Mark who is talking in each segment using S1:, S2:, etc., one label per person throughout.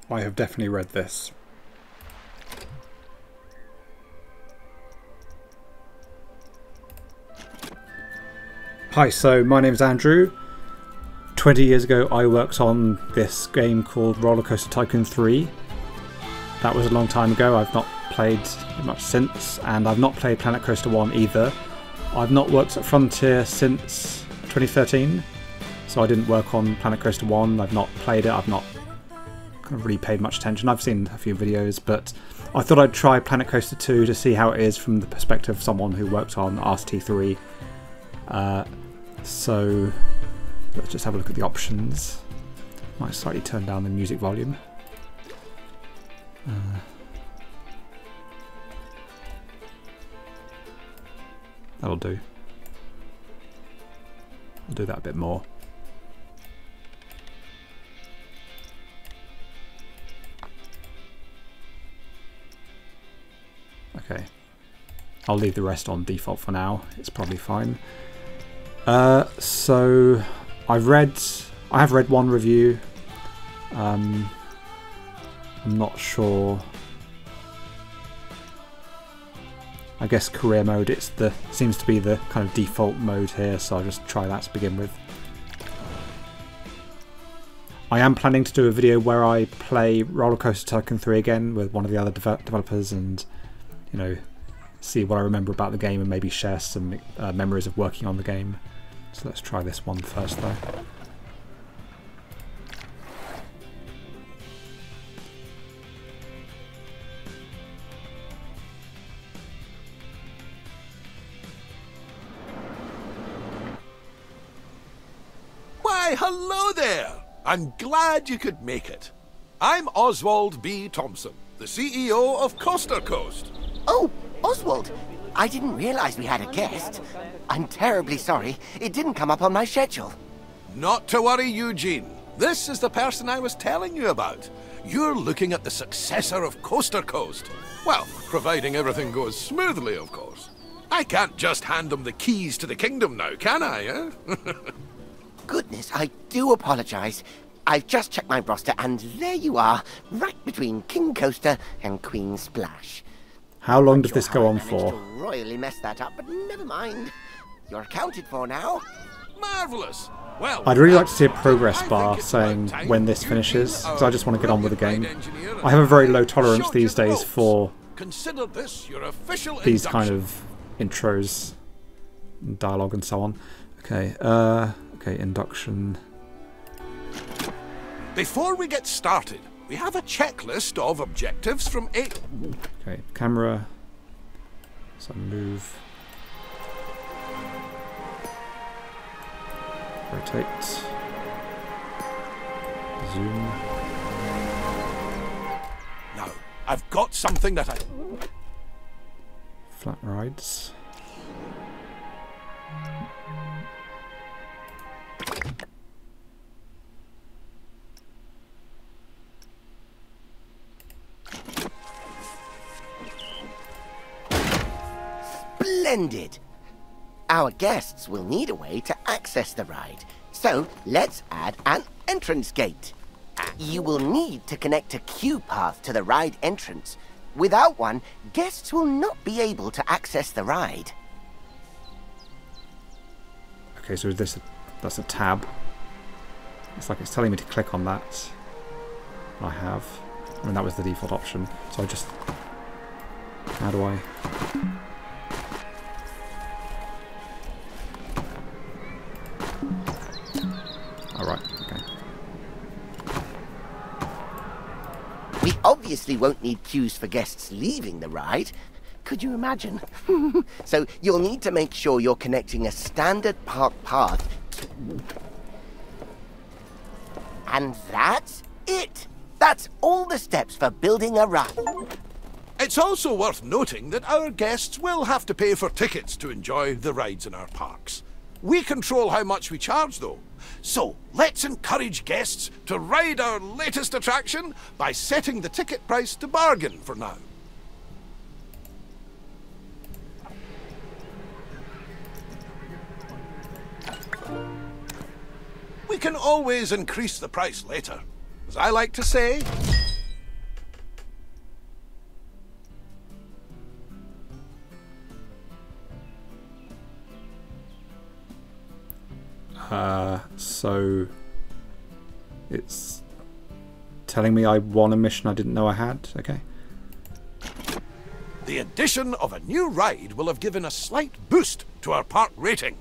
S1: I have definitely read this. Hi, so my name's Andrew. 20 years ago I worked on this game called Roller Coaster Tycoon 3. That was a long time ago. I've not played much since, and I've not played Planet Coaster 1 either. I've not worked at Frontier since 2013, so I didn't work on Planet Coaster 1. I've not played it. I've not kind of really paid much attention. I've seen a few videos, but I thought I'd try Planet Coaster 2 to see how it is from the perspective of someone who worked on RCT3. So let's just have a look at the options. Might slightly turn down the music volume. That'll do. I'll do that a bit more. Okay. I'll leave the rest on default for now. It's probably fine. So I have read one review. I'm not sure. I guess career mode, seems to be the kind of default mode here, so I'll just try that to begin with. I am planning to do a video where I play Roller Coaster Tycoon 3 again with one of the other developers, and you know, see what I remember about the game and maybe share some memories of working on the game. So let's try this one first though.
S2: Why, hello there! I'm glad you could make it. I'm Oswald B. Thompson, the CEO of Coaster Coast.
S3: Oh, Oswald! I didn't realize we had a guest. I'm terribly sorry. It didn't come up on my schedule.
S2: Not to worry, Eugene. This is the person I was telling you about. You're looking at the successor of Coaster Coast. Well, providing everything goes smoothly, of course. I can't just hand them the keys to the kingdom now, can I, eh?
S3: Goodness, I do apologize. I've just checked my roster, and there you are, right between King Coaster and Queen Splash.
S1: How long does this go on for?
S3: To royally mess that up, but never mind. You're accounted for now.
S2: Marvellous! Well,
S1: I'd really like to see a progress bar saying when this finishes, because I just want to get on with the game. I have a very low tolerance these days for these kind of intros, and dialogue and so on. Okay, okay, induction.
S2: Before we get started, we have a checklist of objectives from 8.
S1: Okay, camera. So move. Rotate. Zoom.
S2: Now, I've got something that I...
S1: Flat rides.
S3: Splendid! Our guests will need a way to access the ride, so let's add an entrance gate. You will need to connect a queue path to the ride entrance. Without one, guests will not be able to access the ride.
S1: Okay, so that's a tab. It's like it's telling me to click on that. I have. I mean, that was the default option. So I just... How do I... Alright, okay.
S3: We obviously won't need queues for guests leaving the ride. Could you imagine? So you'll need to make sure you're connecting a standard park path. And that's it. That's all the steps for building a ride.
S2: It's also worth noting that our guests will have to pay for tickets to enjoy the rides in our parks. We control how much we charge, though. So let's encourage guests to ride our latest attraction by setting the ticket price to bargain for now. We can always increase the price later. As I like to say,
S1: So it's telling me I won a mission I didn't know I had. Okay.
S2: The addition of a new ride will have given a slight boost to our park rating.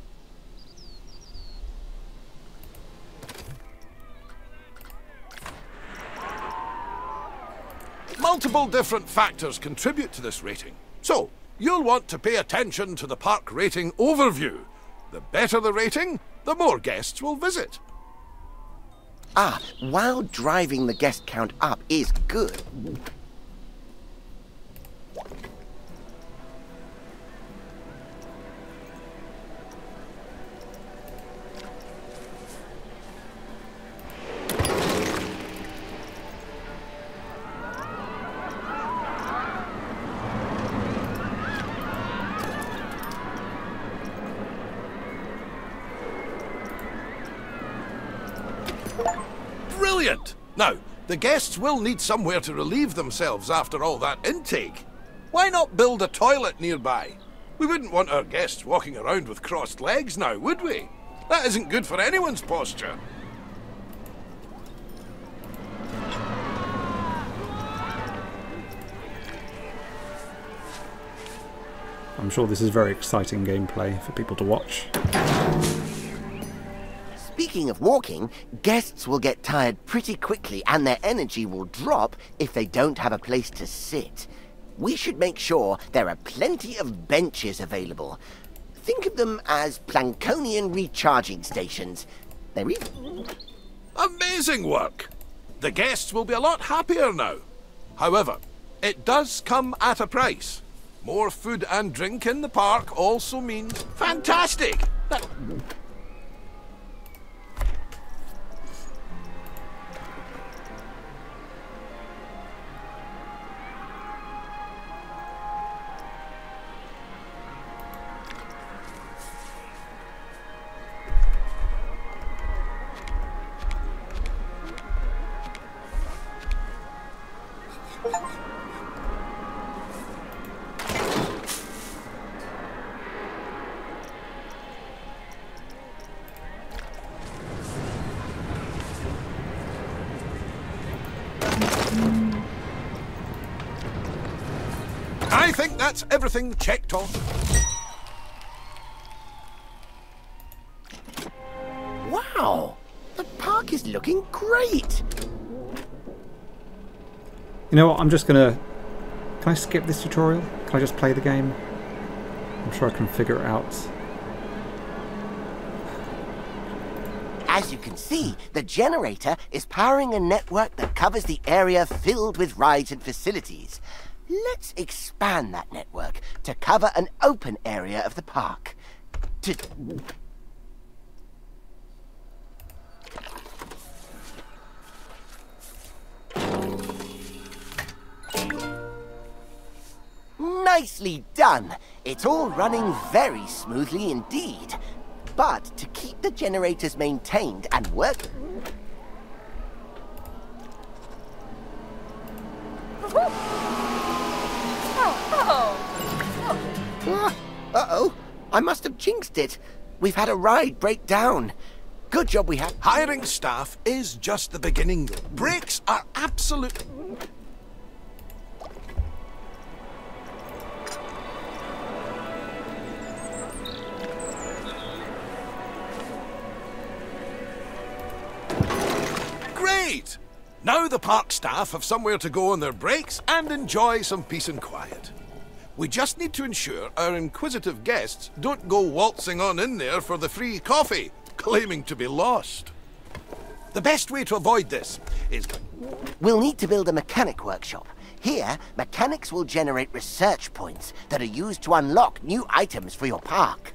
S2: Multiple different factors contribute to this rating, so you'll want to pay attention to the park rating overview. The better the rating, the more guests will visit.
S3: Ah, while driving the guest count up is good,
S2: Brilliant! Now, the guests will need somewhere to relieve themselves after all that intake. Why not build a toilet nearby? We wouldn't want our guests walking around with crossed legs now, would we? That isn't good for anyone's posture.
S1: I'm sure this is very exciting gameplay for people to watch.
S3: speaking of walking, guests will get tired pretty quickly and their energy will drop if they don't have a place to sit. We should make sure there are plenty of benches available. Think of them as Plankonian recharging stations. They're even...
S2: Amazing work! The guests will be a lot happier now. However, it does come at a price. More food and drink in the park also means... Fantastic! I think that's everything checked off.
S3: Wow! The park is looking great!
S1: You know what, I'm just gonna... Can I skip this tutorial? Can I just play the game? I'm sure I can figure it out.
S3: As you can see, the generator is powering a network that covers the area filled with rides and facilities. Let's expand that network to cover an open area of the park. Nicely done! It's all running very smoothly indeed. But to keep the generators maintained and work... Uh-oh, I must have jinxed it. We've had a ride break down. Good job we have...
S2: Hiring staff is just the beginning. Breaks are absolute... Great! Now the park staff have somewhere to go on their breaks and enjoy some peace and quiet. We just need to ensure our inquisitive guests don't go waltzing on in there for the free coffee, claiming to be lost. The best way to avoid this is...
S3: We'll need to build a mechanic workshop. Here, mechanics will generate research points that are used to unlock new items for your park.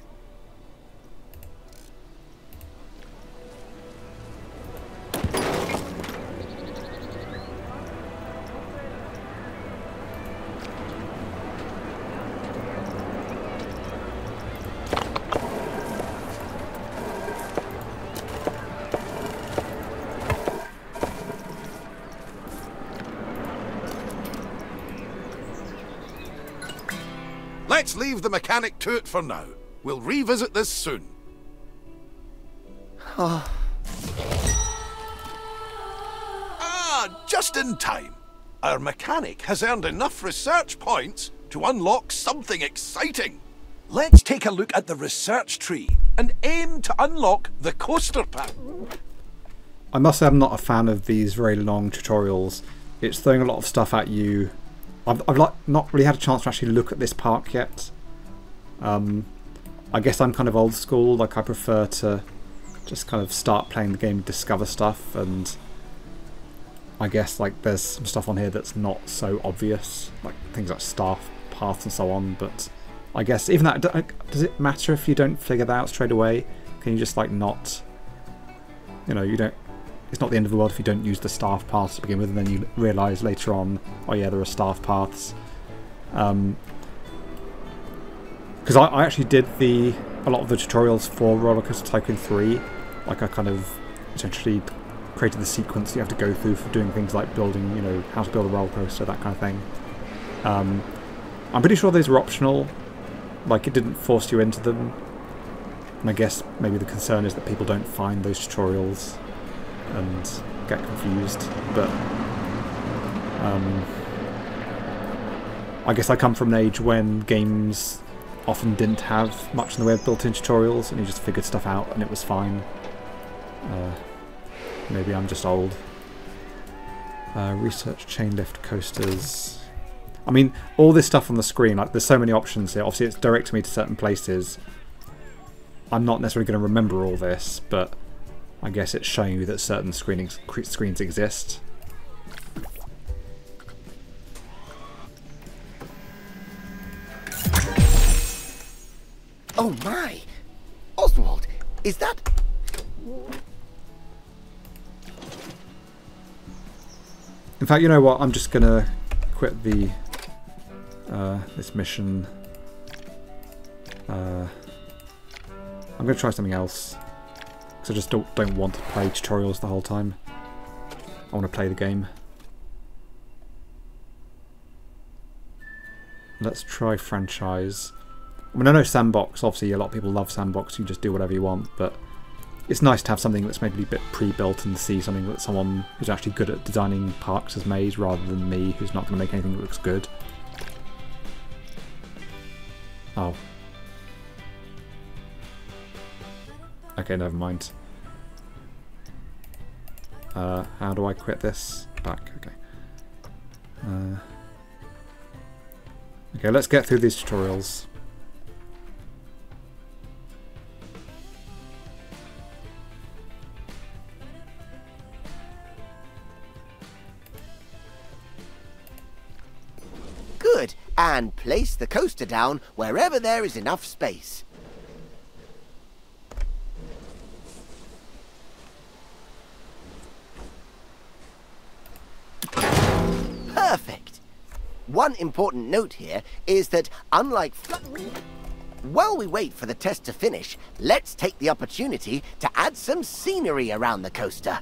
S2: Let's leave the mechanic to it for now. We'll revisit this soon. Ah, just in time. Our mechanic has earned enough research points to unlock something exciting. Let's take a look at the research tree and aim to unlock the coaster pack.
S1: I must say I'm not a fan of these very long tutorials. It's throwing a lot of stuff at you. I've not really had a chance to actually look at this park yet. I guess I'm kind of old school. Like, I prefer to just kind of start playing the game, discover stuff, and I guess like there's some stuff on here that's not so obvious, like things like staff paths and so on. But I guess even that, does it matter if you don't figure that out straight away? Can you just like not, you know, you don't. It's not the end of the world if you don't use the staff paths to begin with, and then you realise later on, oh yeah, there are staff paths. Because I actually did a lot of the tutorials for Roller Coaster Tycoon 3. Like, I kind of essentially created the sequence you have to go through for doing things like building, you know, how to build a roller coaster, that kind of thing. I'm pretty sure those were optional. Like, it didn't force you into them. And I guess maybe the concern is that people don't find those tutorials and get confused, but I guess I come from an age when games often didn't have much in the way of built-in tutorials, and you just figured stuff out and it was fine. Maybe I'm just old. Research chain lift coasters. I mean, all this stuff on the screen, like there's so many options here. Obviously it's directing me to certain places. I'm not necessarily going to remember all this, but I guess it's showing you that certain screens exist.
S3: Oh my! Oswald, is that...
S1: In fact, you know what? I'm just going to quit the this mission. I'm going to try something else. Because I just don't want to play tutorials the whole time. I want to play the game. Let's try franchise. I mean, I know Sandbox, obviously a lot of people love Sandbox, you just do whatever you want, but it's nice to have something that's maybe a bit pre-built and see something that someone who's actually good at designing parks has made, rather than me, who's not going to make anything that looks good. Oh. Okay, never mind. How do I quit this? Back, okay. Okay, let's get through these tutorials.
S3: Good, and place the coaster down wherever there is enough space. Perfect! One important note here is that, unlike... While we wait for the test to finish, let's take the opportunity to add some scenery around the coaster.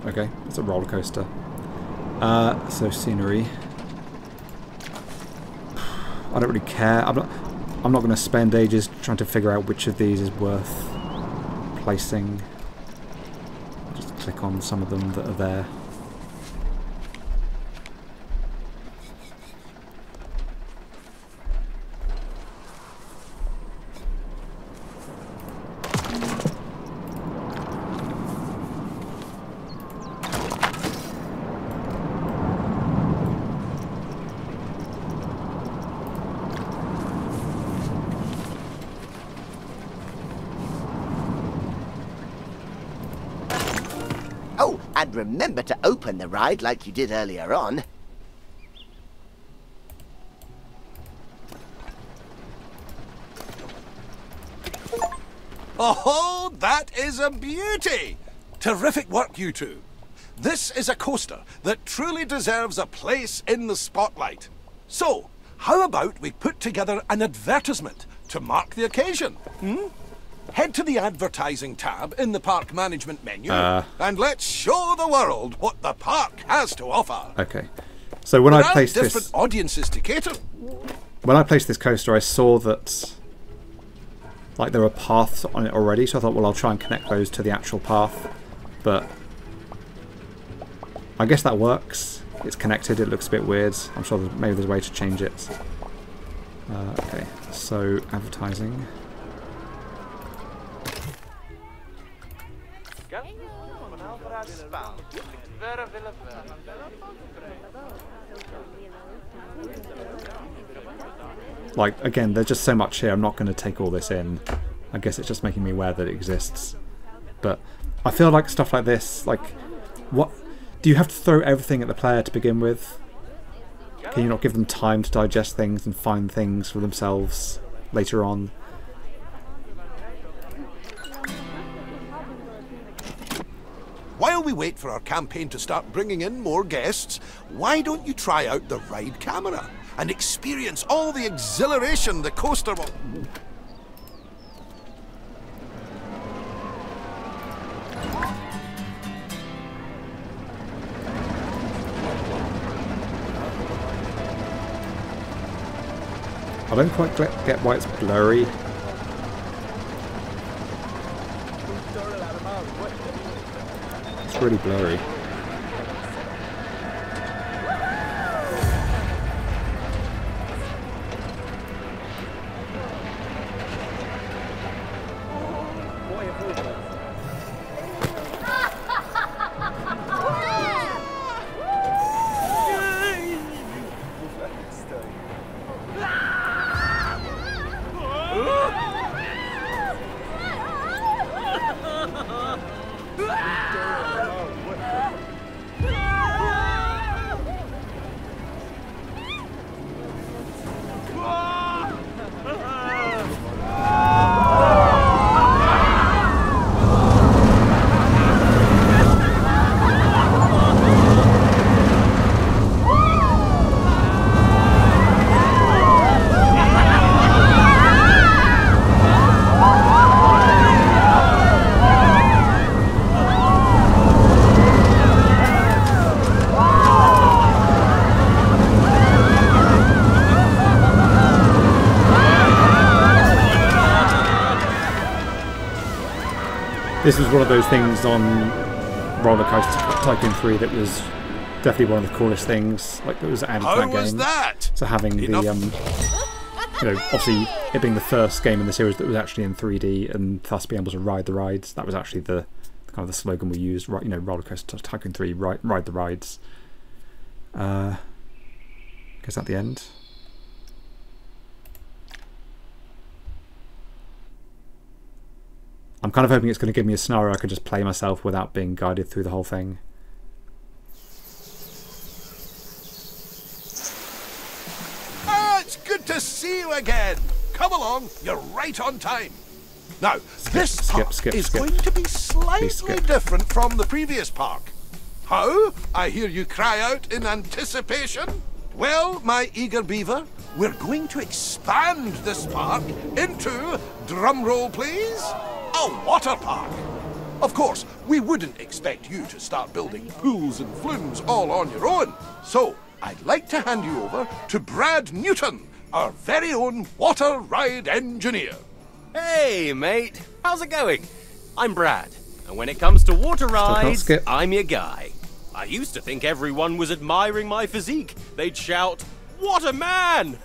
S1: Okay, it's a roller coaster. So scenery. I don't really care. I'm not going to spend ages trying to figure out which of these is worth placing. Just click on some of them that are there.
S3: Oh, and remember to open the ride like you did earlier on.
S2: Oh, that is a beauty! Terrific work, you two. This is a coaster that truly deserves a place in the spotlight. So, how about we put together an advertisement to mark the occasion? Head to the advertising tab in the park management menu and let's show the world what the park has to offer.
S1: Okay. So when I placed
S2: different
S1: this
S2: audiences to cater.
S1: When I placed this coaster, I saw that like there were paths on it already, so I thought, well, I'll try and connect those to the actual path. But I guess that works. It's connected. It looks a bit weird. I'm sure maybe there's a way to change it. Okay, so advertising. Like, again, there's just so much here, I'm not going to take all this in. I guess it's just making me aware that it exists. But I feel like stuff like this, like, what do you have to throw everything at the player to begin with? Can you not give them time to digest things and find things for themselves later on?
S2: While we wait for our campaign to start bringing in more guests, why don't you try out the ride camera and experience all the exhilaration the coaster will...
S1: I don't quite get why it's blurry. It's really blurry. This was one of those things on Roller Coaster Tycoon 3 that was definitely one of the coolest things, like, that was added to that game.
S2: How was that?
S1: So having the, you know, obviously it being the first game in the series that was actually in 3D and thus being able to ride the rides, that was actually the kind of the slogan we used, you know, Roller Coaster Tycoon 3, ride the rides. I guess at the end. I'm kind of hoping it's going to give me a scenario I can just play myself without being guided through the whole thing.
S2: Ah, it's good to see you again. Come along, you're right on time. Now, this park is going to be slightly different from the previous park. How? I hear you cry out in anticipation. Well, my eager beaver, we're going to expand this park into, drumroll please, a water park. Of course, we wouldn't expect you to start building pools and flumes all on your own. So, I'd like to hand you over to Brad Newton, our very own water ride engineer.
S4: Hey, mate. How's it going? I'm Brad, and when it comes to water rides, I'm your guy. I used to think everyone was admiring my physique. They'd shout, "Waterman!"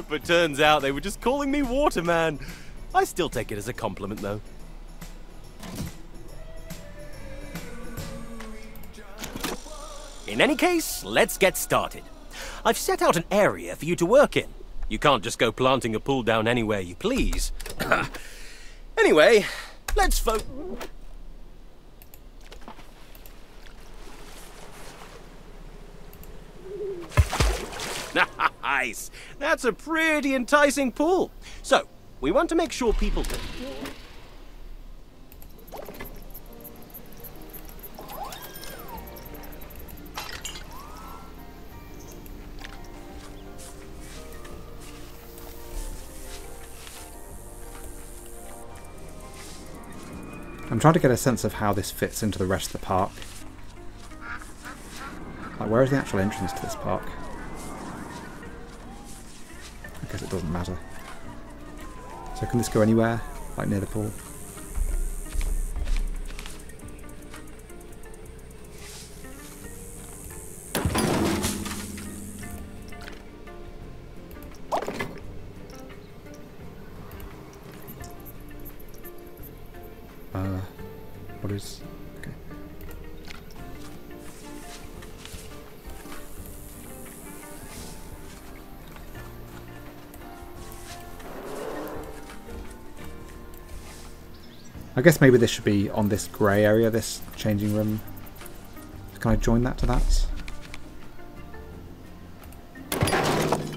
S4: But turns out they were just calling me Waterman. I still take it as a compliment, though. In any case, let's get started. I've set out an area for you to work in. You can't just go planting a pool down anywhere you please. Anyway, let's Nice! That's a pretty enticing pool. So, we want to make sure people can...
S1: I'm trying to get a sense of how this fits into the rest of the park. Like, where is the actual entrance to this park? I guess it doesn't matter. So can this go anywhere? Like near the pool? What is... okay. I guess maybe this should be on this grey area, this changing room. Can I join that to that?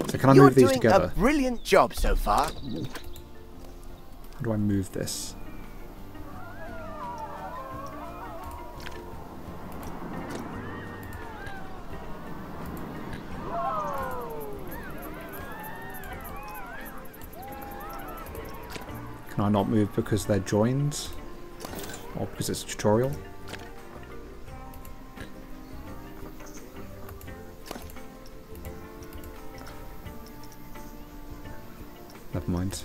S1: So can I move these together?
S3: You're doing a brilliant job so far.
S1: How do I move this? Can I not move because they're joined? Or because it's a tutorial? Never mind.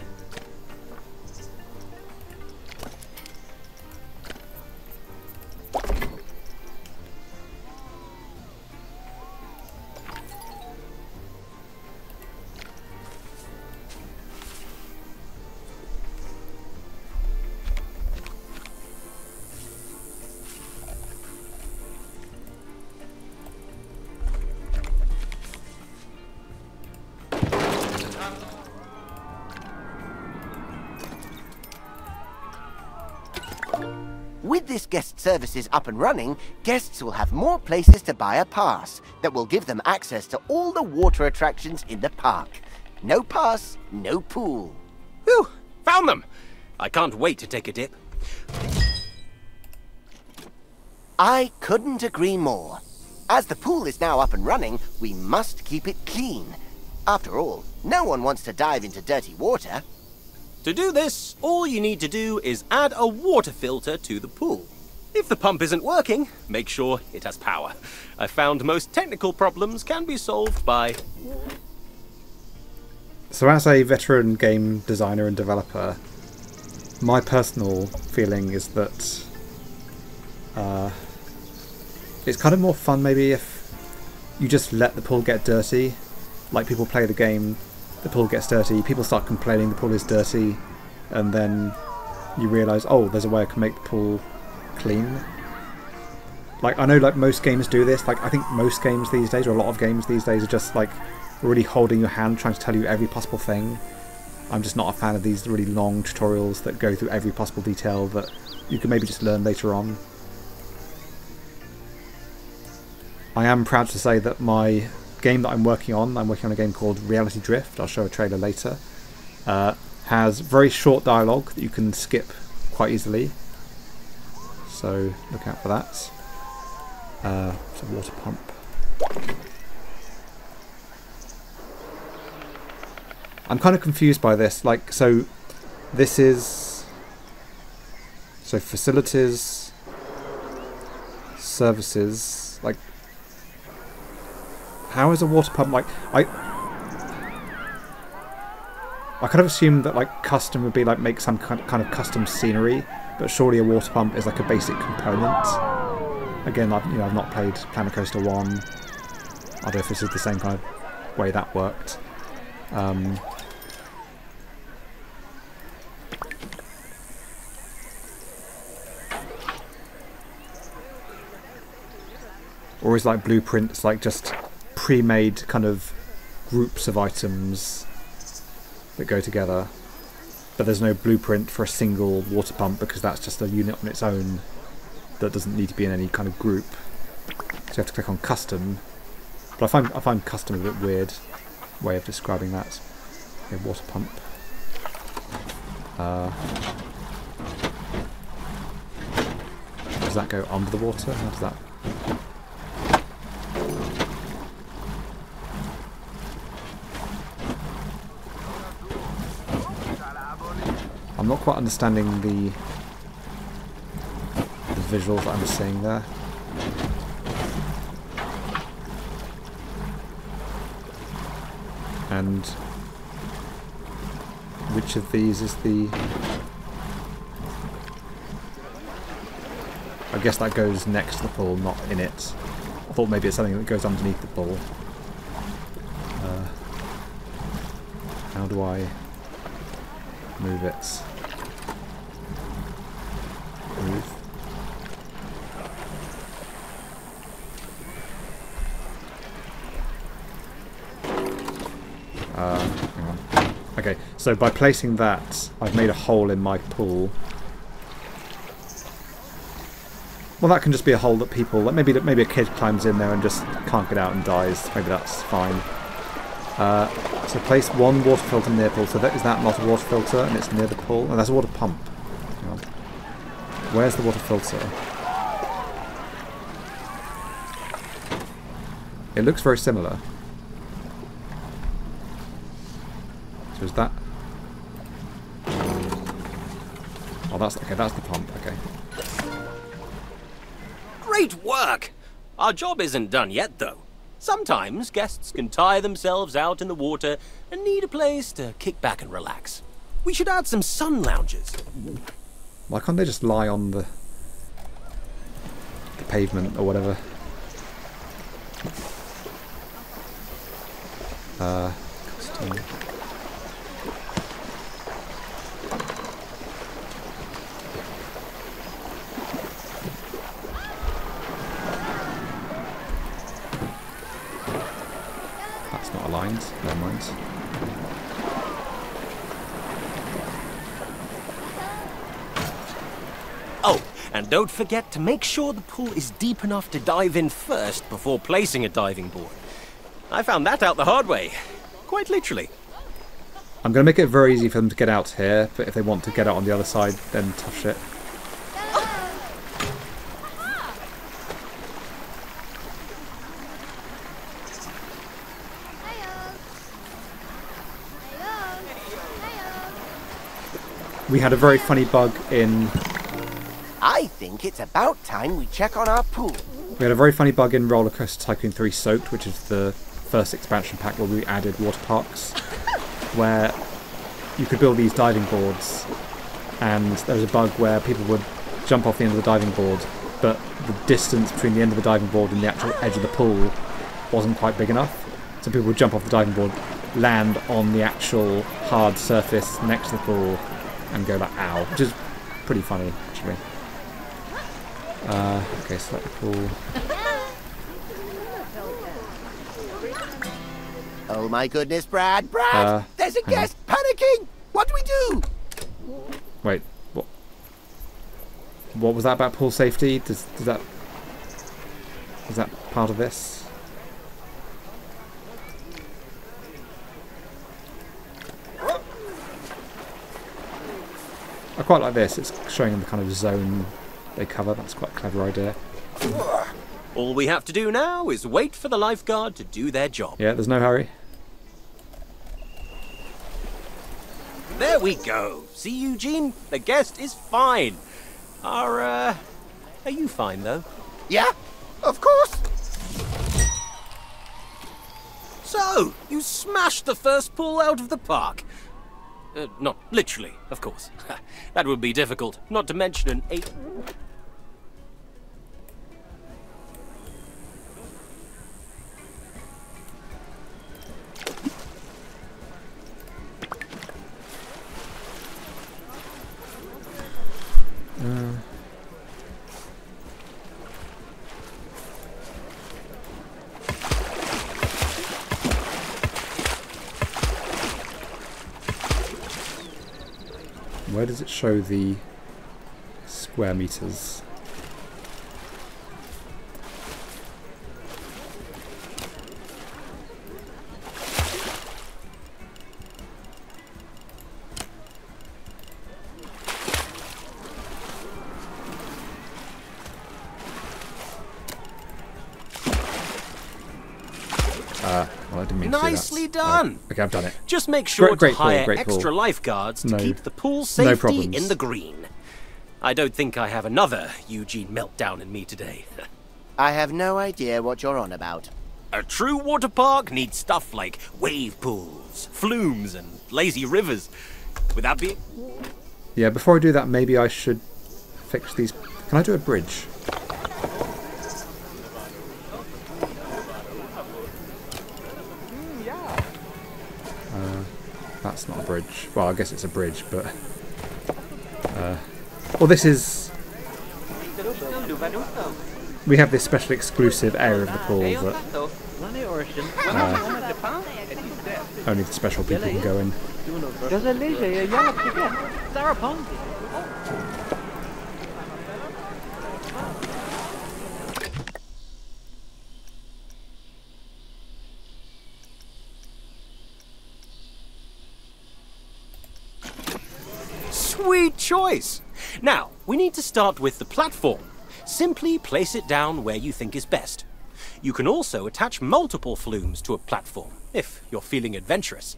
S3: With this guest services up and running, guests will have more places to buy a pass that will give them access to all the water attractions in the park. No pass, no pool.
S4: Whew! Found them! I can't wait to take a dip.
S3: I couldn't agree more. As the pool is now up and running, we must keep it clean. After all, no one wants to dive into dirty water.
S4: To do this, all you need to do is add a water filter to the pool. If the pump isn't working, make sure it has power. I found most technical problems can be solved by...
S1: So as a veteran game designer and developer, my personal feeling is that it's kind of more fun maybe if you just let the pool get dirty. Like, people play the game, the pool gets dirty, people start complaining the pool is dirty, and then you realise, oh, there's a way I can make the pool clean. Like, I know like most games do this. Like, I think most games these days, or a lot of games these days, are just like really holding your hand, trying to tell you every possible thing. I'm just not a fan of these really long tutorials that go through every possible detail that you can maybe just learn later on. I am proud to say that my game that I'm working on a game called Reality Drift, I'll show a trailer later, has very short dialogue that you can skip quite easily. So look out for that. It's a water pump. I'm kind of confused by this. Like, so this is... So facilities, services, like... How is a water pump like... I kind of assumed that like custom would be like make some kind of custom scenery, but surely a water pump is like a basic component. Again, I've not played Planet Coaster 1. I don't know if this is the same kind of way that worked. Or is like blueprints like just pre-made kind of groups of items that go together, but there's no blueprint for a single water pump because that's just a unit on its own that doesn't need to be in any kind of group. So you have to click on custom. But I find custom a bit weird way of describing that. Okay, water pump. Does that go under the water? How does that? I'm not quite understanding the visuals that I'm seeing there. And which of these is the... I guess that goes next to the pool, not in it. I thought maybe it's something that goes underneath the pool. How do I move it? Move. Hang on. Okay, so by placing that, I've made a hole in my pool. Well, that can just be a hole that people... Maybe a kid climbs in there and just can't get out and dies. Maybe that's fine. So place one water filter near the pool. So is that not a water filter? And it's near the pool? Oh, that's a water pump. Hang on. Where's the water filter? It looks very similar. So is that... Oh, that's... Okay, that's the pump. Okay.
S4: Great work! Our job isn't done yet, though. Sometimes guests can tire themselves out in the water and need a place to kick back and relax. We should add some sun lounges.
S1: Why can't they just lie on the pavement or whatever? Custom. Aligned. Never mind.
S4: Oh, and don't forget to make sure the pool is deep enough to dive in first before placing a diving board. I found that out the hard way. Quite literally.
S1: I'm going to make it very easy for them to get out here, but if they want to get out on the other side, then tough shit. We had a very funny bug in...
S3: I think it's about time we check on our pool.
S1: We had a very funny bug in Roller Coaster Tycoon 3 Soaked, which is the first expansion pack where we added water parks, where you could build these diving boards, and there was a bug where people would jump off the end of the diving board, but the distance between the end of the diving board and the actual edge of the pool wasn't quite big enough. So people would jump off the diving board, land on the actual hard surface next to the pool, and go like, ow, which is pretty funny, actually. Okay, select the pool.
S3: Oh my goodness, Brad! Brad! There's a guest panicking! What do we do?
S1: Wait, what? What was that about pool safety? Is that part of this? I quite like this. It's showing the kind of zone they cover. That's quite a clever idea.
S4: All we have to do now is wait for the lifeguard to do their job.
S1: Yeah, there's no hurry.
S4: There we go. See, Eugene? The guest is fine. Are you fine, though?
S3: Yeah, of course.
S4: So, you smashed the first pool out of the park. Not literally, of course. That would be difficult, not to mention an 8...
S1: Where does it show the square meters? Well, I didn't mean
S4: Nicely
S1: to do that.
S4: done.
S1: Oh, okay, I've done it.
S4: Just make sure
S1: Great
S4: to hire
S1: pool,
S4: extra lifeguards to
S1: No.
S4: keep the pool
S1: No
S4: safety
S1: problems.
S4: in the green. I don't think I have another Eugene meltdown in me today.
S3: I have no idea what you're on about.
S4: A true water park needs stuff like wave pools, flumes, and lazy rivers. Would that be...
S1: Yeah, before I do that, maybe I should fix these... Can I do a bridge? That's not a bridge. Well, I guess it's a bridge, but... well, this is... We have this special exclusive area of the pool that only the special people can go in.
S4: Sweet choice! Now, we need to start with the platform. Simply place it down where you think is best. You can also attach multiple flumes to a platform, if you're feeling adventurous.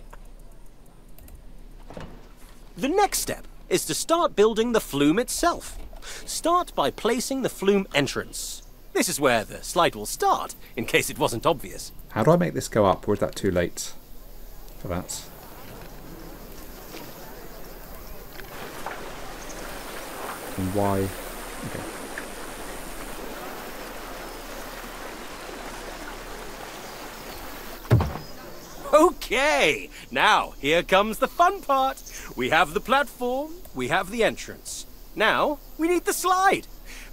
S4: The next step is to start building the flume itself. Start by placing the flume entrance. This is where the slide will start, in case it wasn't obvious.
S1: How do I make this go up, or is that too late for that? And why? Okay.
S4: Okay, now here comes the fun part. We have the platform, we have the entrance. Now we need the slide.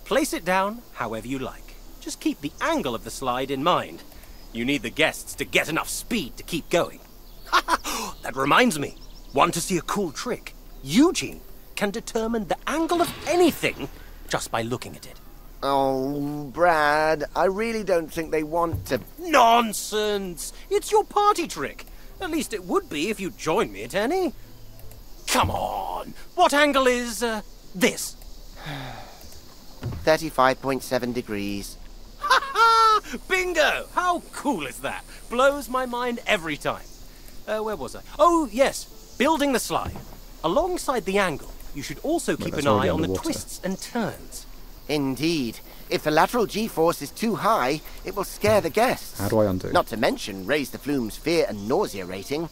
S4: Place it down however you like. Just keep the angle of the slide in mind. You need the guests to get enough speed to keep going. That reminds me. Want to see a cool trick? Eugene can determine the angle of anything just by looking at it.
S3: Oh, Brad, I really don't think they want to...
S4: Nonsense! It's your party trick. At least it would be if you joined me at any. Come on! What angle is, this?
S3: 35.7 degrees.
S4: Ha ha! Bingo! How cool is that? Blows my mind every time. Where was I? Oh, yes. Building the slide. Alongside the angle, you should also keep an eye on the twists and turns.
S3: Indeed. If the lateral G-force is too high, it will scare the guests.
S1: How do I undo?
S3: Not to mention raise the flume's fear and nausea rating.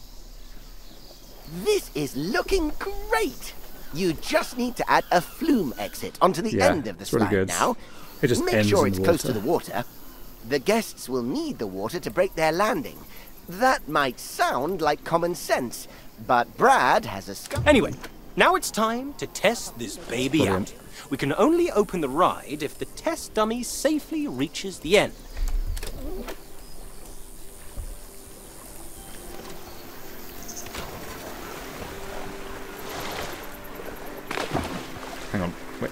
S3: This is looking great. You just need to add a flume exit onto the end of the slide
S1: really good.
S3: now.
S1: It just
S3: Make
S1: ends
S3: sure
S1: in
S3: it's
S1: the
S3: close to
S1: water.
S3: the water. The guests will need the water to break their landing. That might sound like common sense, but Brad has a...
S4: Anyway, now it's time to test this baby out. We can only open the ride if the test dummy safely reaches the end.
S1: Hang on, wait.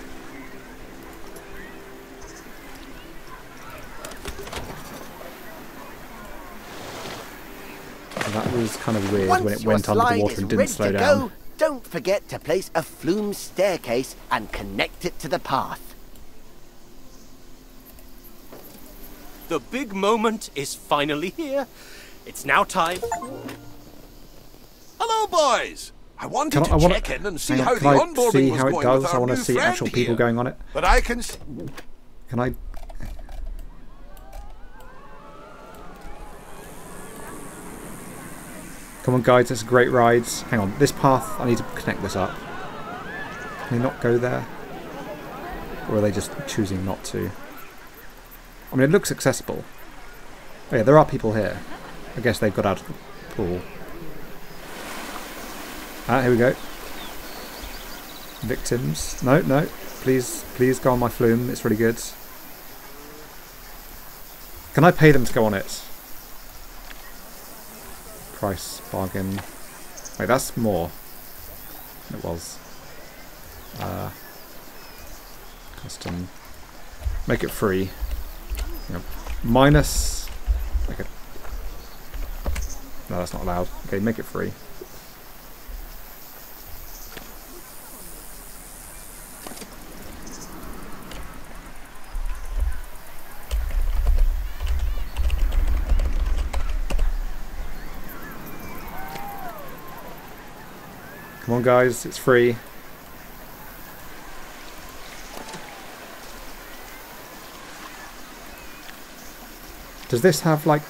S1: That was kind of weird when it went under the water and didn't slow down.
S3: Don't forget to place a flume staircase and connect it to the path.
S4: The big moment is finally here. It's now time.
S2: Hello, boys. I wanted to check in and see how the onboarding was going with our new friend here.
S1: I want to see actual people going on it.
S2: But I can...
S1: Can I... Come on, guys, it's a great ride. Hang on, this path, I need to connect this up. Can they not go there? Or are they just choosing not to? I mean, it looks accessible. Oh yeah, there are people here. I guess they've got out of the pool. Ah, here we go. Victims. No, no. Please, please go on my flume. It's really good. Can I pay them to go on it? Price bargain. Wait, that's more. It was. Custom. Make it free. Yep. Minus. Okay. No, that's not allowed. Okay, make it free. Come on, guys, it's free. Does this have, like,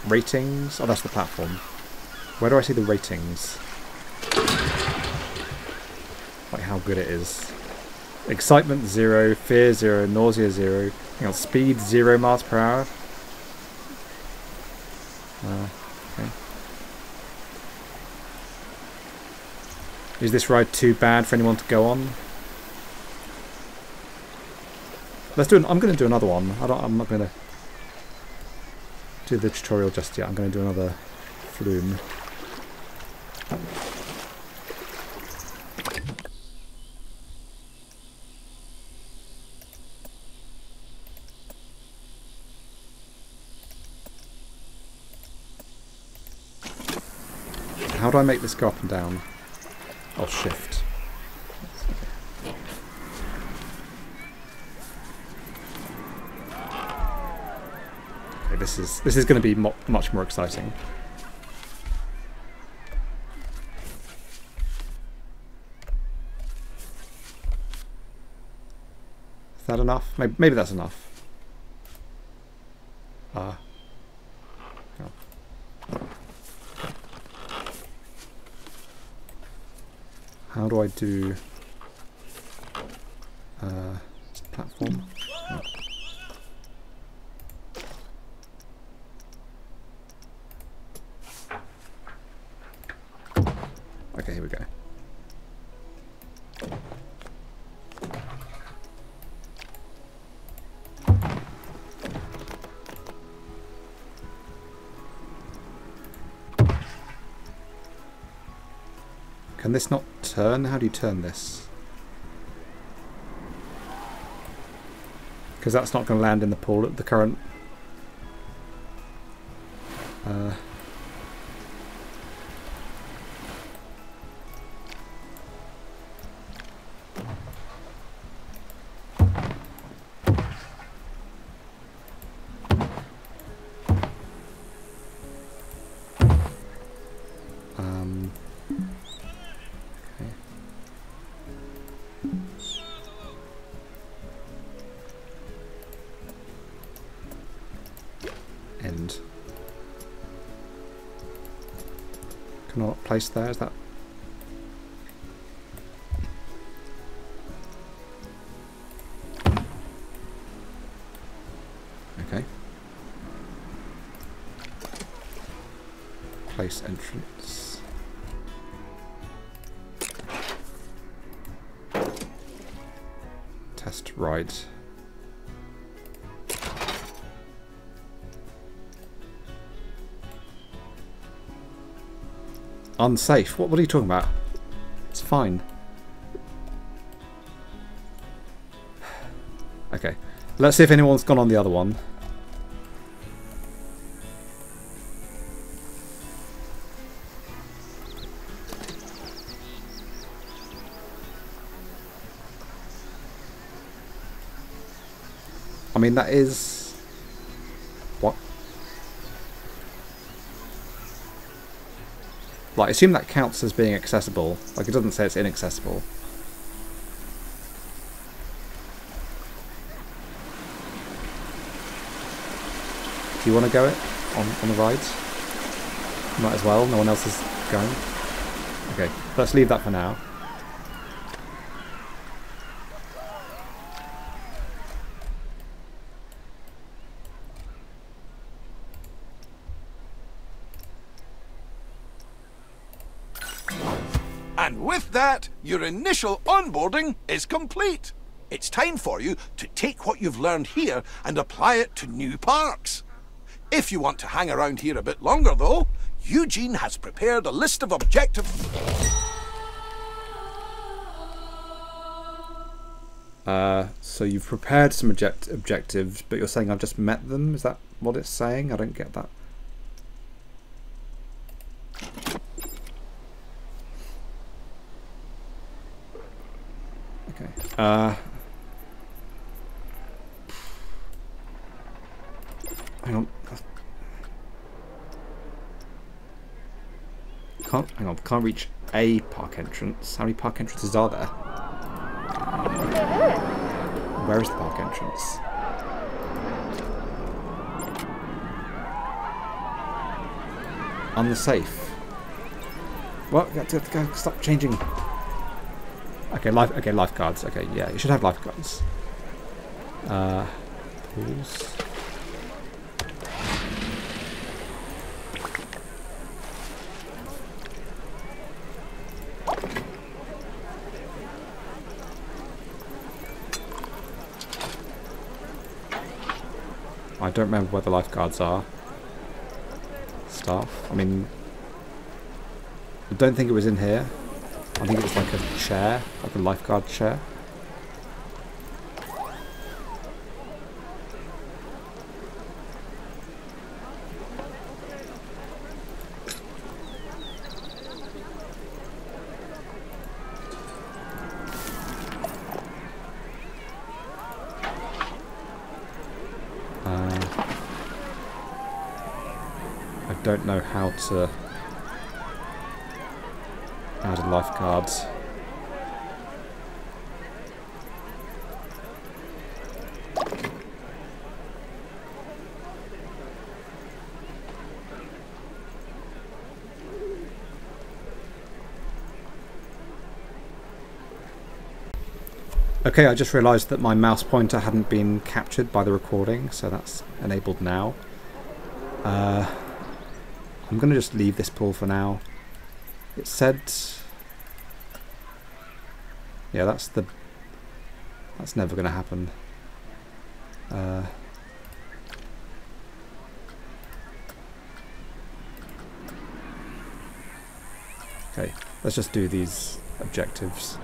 S1: ratings? Oh, that's the platform. Where do I see the ratings? Like, how good it is. Excitement 0, fear 0, nausea 0. Hang on, speed 0 miles per hour. Okay. Is this ride too bad for anyone to go on? Let's do. I'm going to do another one. I'm not going to do the tutorial just yet. I'm going to do another flume. How do I make this go up and down? Oh, shift. Okay, this is going to be much more exciting. Is that enough? Maybe that's enough. How do I do platform? Oh. Okay, here we go. Can this not turn? How do you turn this? Because that's not going to land in the pool at the current. End. Cannot place there, is that? Okay. Place entrance. Test ride. Unsafe? What are you talking about? It's fine. Okay. Let's see if anyone's gone on the other one. I mean, that is... What? Like, assume that counts as being accessible. Like, it doesn't say it's inaccessible. Do you want to go it on the rides? Might as well, no one else is going. Okay, let's leave that for now.
S2: And with that, your initial onboarding is complete. It's time for you to take what you've learned here and apply it to new parks. If you want to hang around here a bit longer, though, Eugene has prepared a list of objectives.
S1: So you've prepared some objectives, but you're saying I've just met them? Is that what it's saying? I don't get that. Okay. Hang on. Can't reach a park entrance. How many park entrances are there? Where is the park entrance? unsafe. What? Stop changing. Okay, lifeguards. Okay, yeah, you should have lifeguards. Pools. I don't remember where the lifeguards are. Staff. I mean, I don't think it was in here. I think it was like a chair, like a lifeguard chair. I don't know how to add a lifeguards. Okay, I just realised that my mouse pointer hadn't been captured by the recording, so that's enabled now. I'm going to just leave this pool for now. It said... yeah, that's never going to happen. Okay, let's just do these objectives.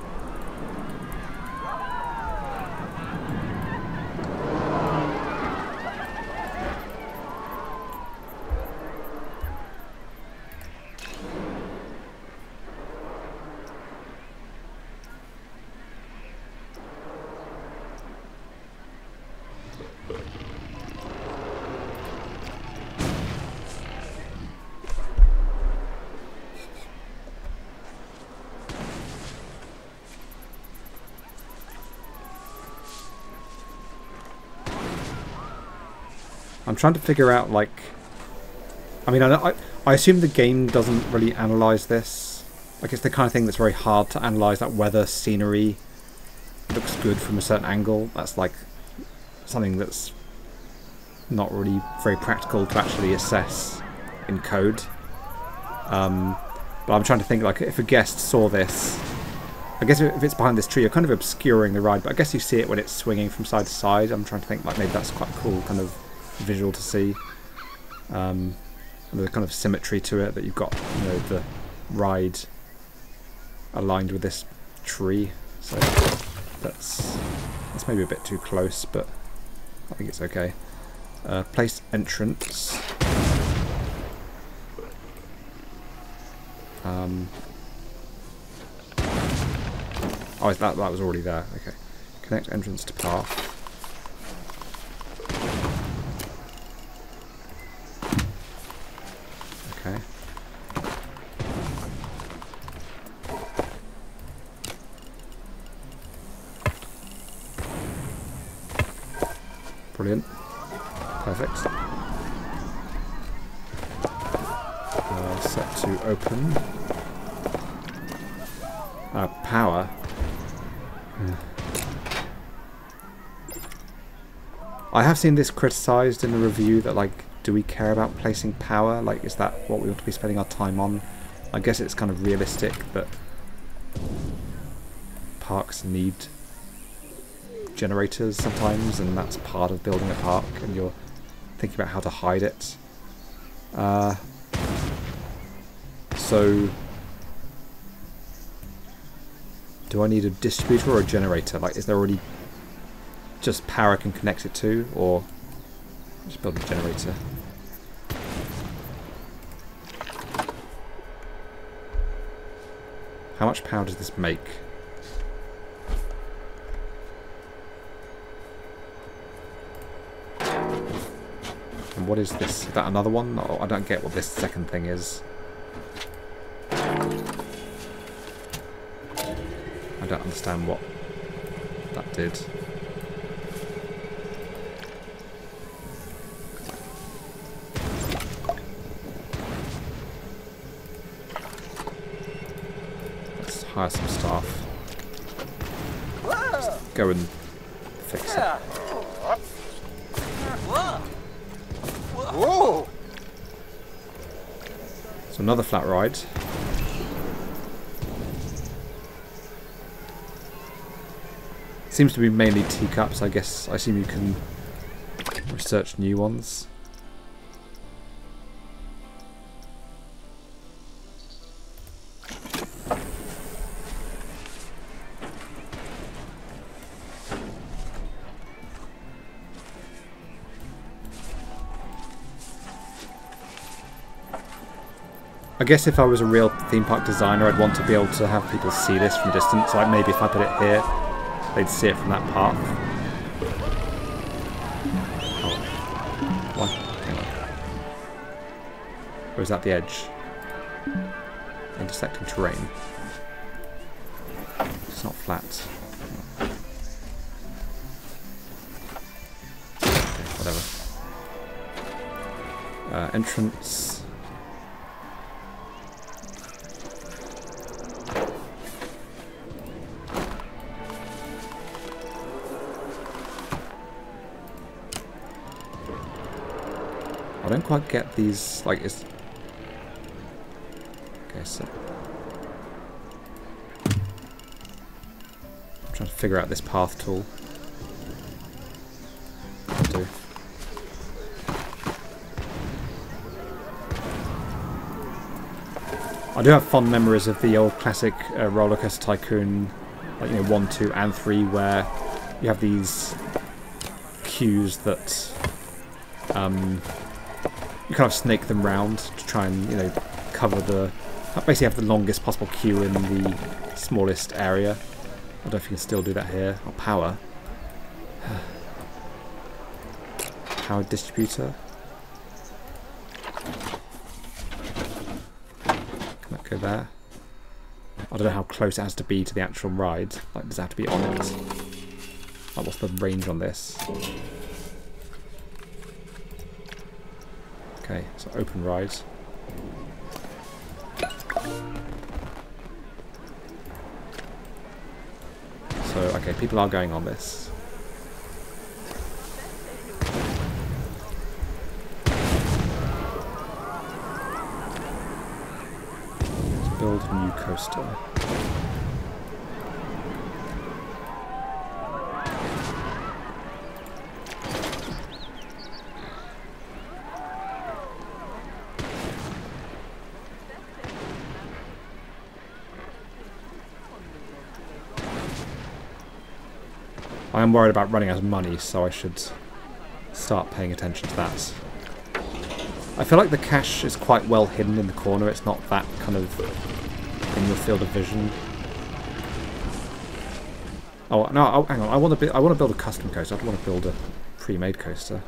S1: I'm trying to figure out, like... I mean, I assume the game doesn't really analyse this. Like, it's the kind of thing that's very hard to analyse, that whether scenery looks good from a certain angle. That's, like, something that's not really very practical to actually assess in code. But I'm trying to think, like, if a guest saw this... I guess if it's behind this tree, you're kind of obscuring the ride, but I guess you see it when it's swinging from side to side. I'm trying to think, like, maybe that's quite cool, kind of visual to see. And there's a kind of symmetry to it that you've got, you know, the ride aligned with this tree. So that's maybe a bit too close, but I think it's okay. Place entrance. Oh, that was already there. Okay. Connect entrance to path. Okay. Brilliant. Perfect. Set to open. Power. I have seen this criticised in the review that, like, do we care about placing power? Like, is that what we ought to be spending our time on? I guess it's kind of realistic that parks need generators sometimes, and that's part of building a park, and you're thinking about how to hide it. So, do I need a distributor or a generator? Like, is there already just power I can connect it to, or just build a generator? How much power does this make? And what is this? Is that another one? Oh, I don't get what this second thing is. I don't understand what that did. hire some staff. Just go and fix it. So another flat ride. Seems to be mainly teacups. I assume you can research new ones. I guess if I was a real theme park designer, I'd want to be able to have people see this from a distance. Like maybe if I put it here, they'd see it from that path. Oh. What? Hang on. Or is that the edge? Intersecting terrain. It's not flat. Okay, whatever. Entrance. I don't quite get these, like, it's... Okay, so... I'm trying to figure out this path tool. I'll do. I do have fond memories of the old classic Roller Coaster Tycoon, like, 1, 2 and 3, where you have these queues that... you kind of snake them round to try and, cover the... Basically have the longest possible queue in the smallest area. I don't know if you can still do that here. Oh, power. Power distributor. Can that go there? I don't know how close it has to be to the actual ride. Like, does it have to be on it? Like, what's the range on this? Okay, so open ride. So, okay, people are going on this. Let's build a new coaster. I am worried about running out of money, so I should start paying attention to that. I feel like the cash is quite well hidden in the corner. It's not that kind of in your field of vision. Oh no! Hang on. I want to build a custom coaster. I don't want to build a pre-made coaster.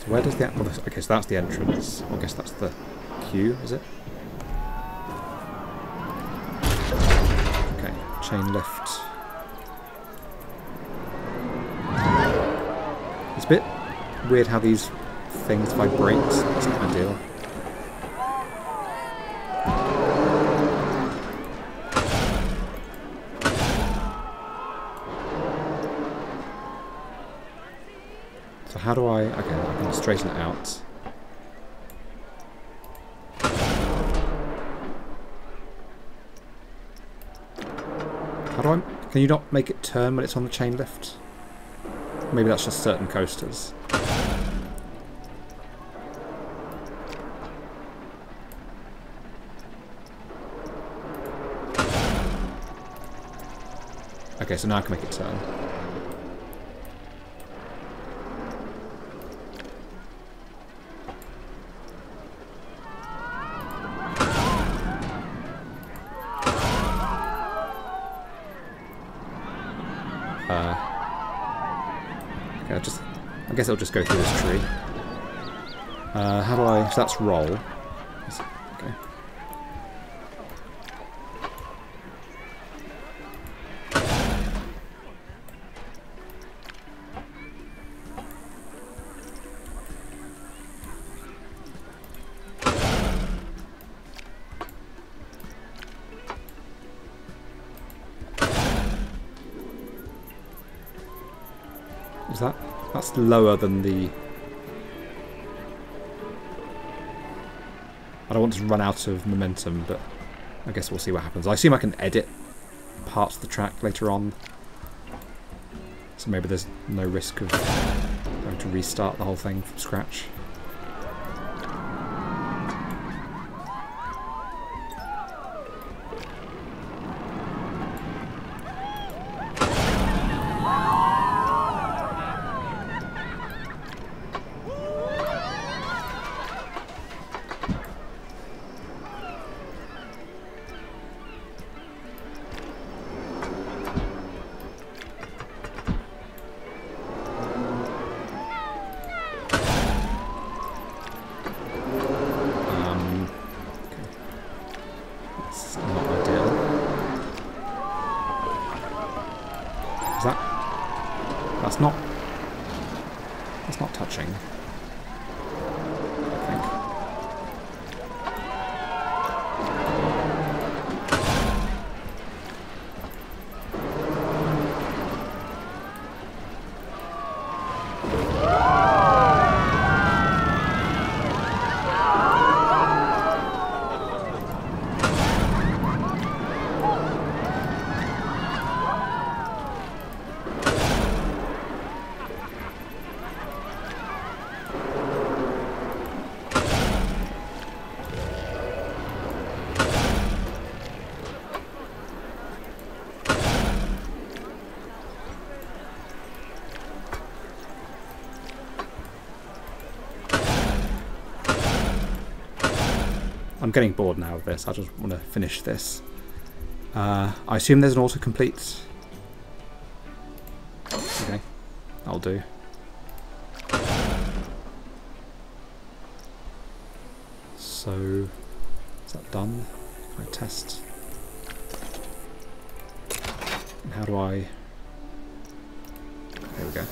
S1: Where does the... Okay, so that's the entrance. I guess that's the queue, is it? Okay, chain lift. It's a bit weird how these things vibrate. It's not ideal. So how do I... Okay, I'm going to straighten it out. How do I... Can you not make it turn when it's on the chain lift? Maybe that's just certain coasters. Okay, so now I can make it turn. Okay, I guess it'll just go through this tree. How do I... So that's roll. Okay. Is that... That's lower than the... I don't want to run out of momentum, but I guess we'll see what happens. I assume I can edit parts of the track later on, so maybe there's no risk of having to restart the whole thing from scratch. That's not touching, I think. I'm getting bored now of this. I just want to finish this. I assume there's an autocomplete. Okay, that'll do. So, is that done? Can I test? And how do I... There we go.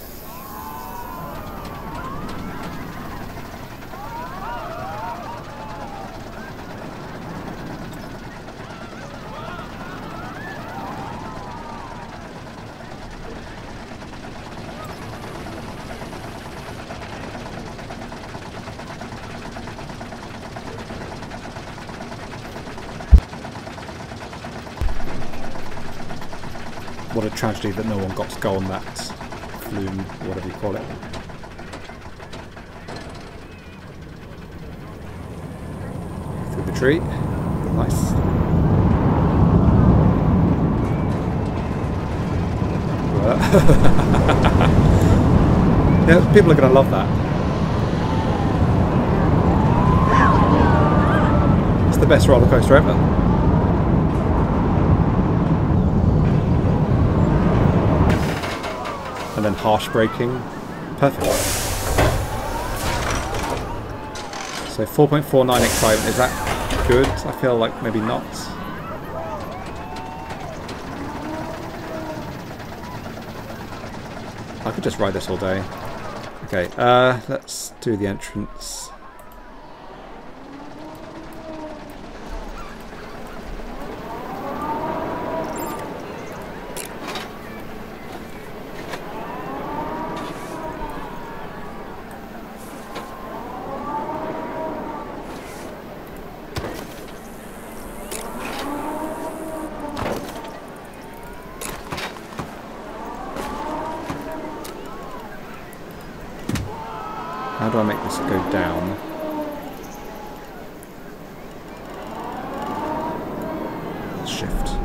S1: What a tragedy that no one got to go on that flume, or whatever you call it. Through the tree. Nice. Yeah, people are going to love that. It's the best roller coaster ever. And then harsh braking. Perfect. So 4.49 excitement, is that good? I feel like maybe not. I could just ride this all day. Okay, let's do the entrance. How do I make this go down? Shift.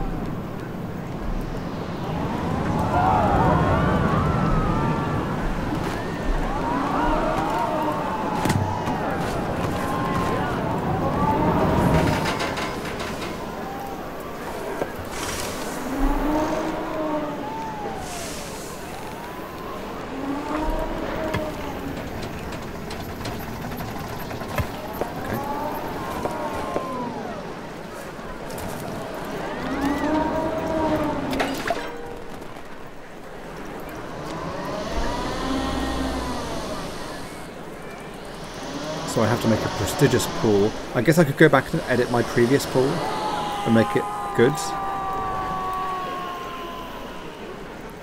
S1: So I have to make a prestigious pool. I guess I could go back and edit my previous pool and make it good.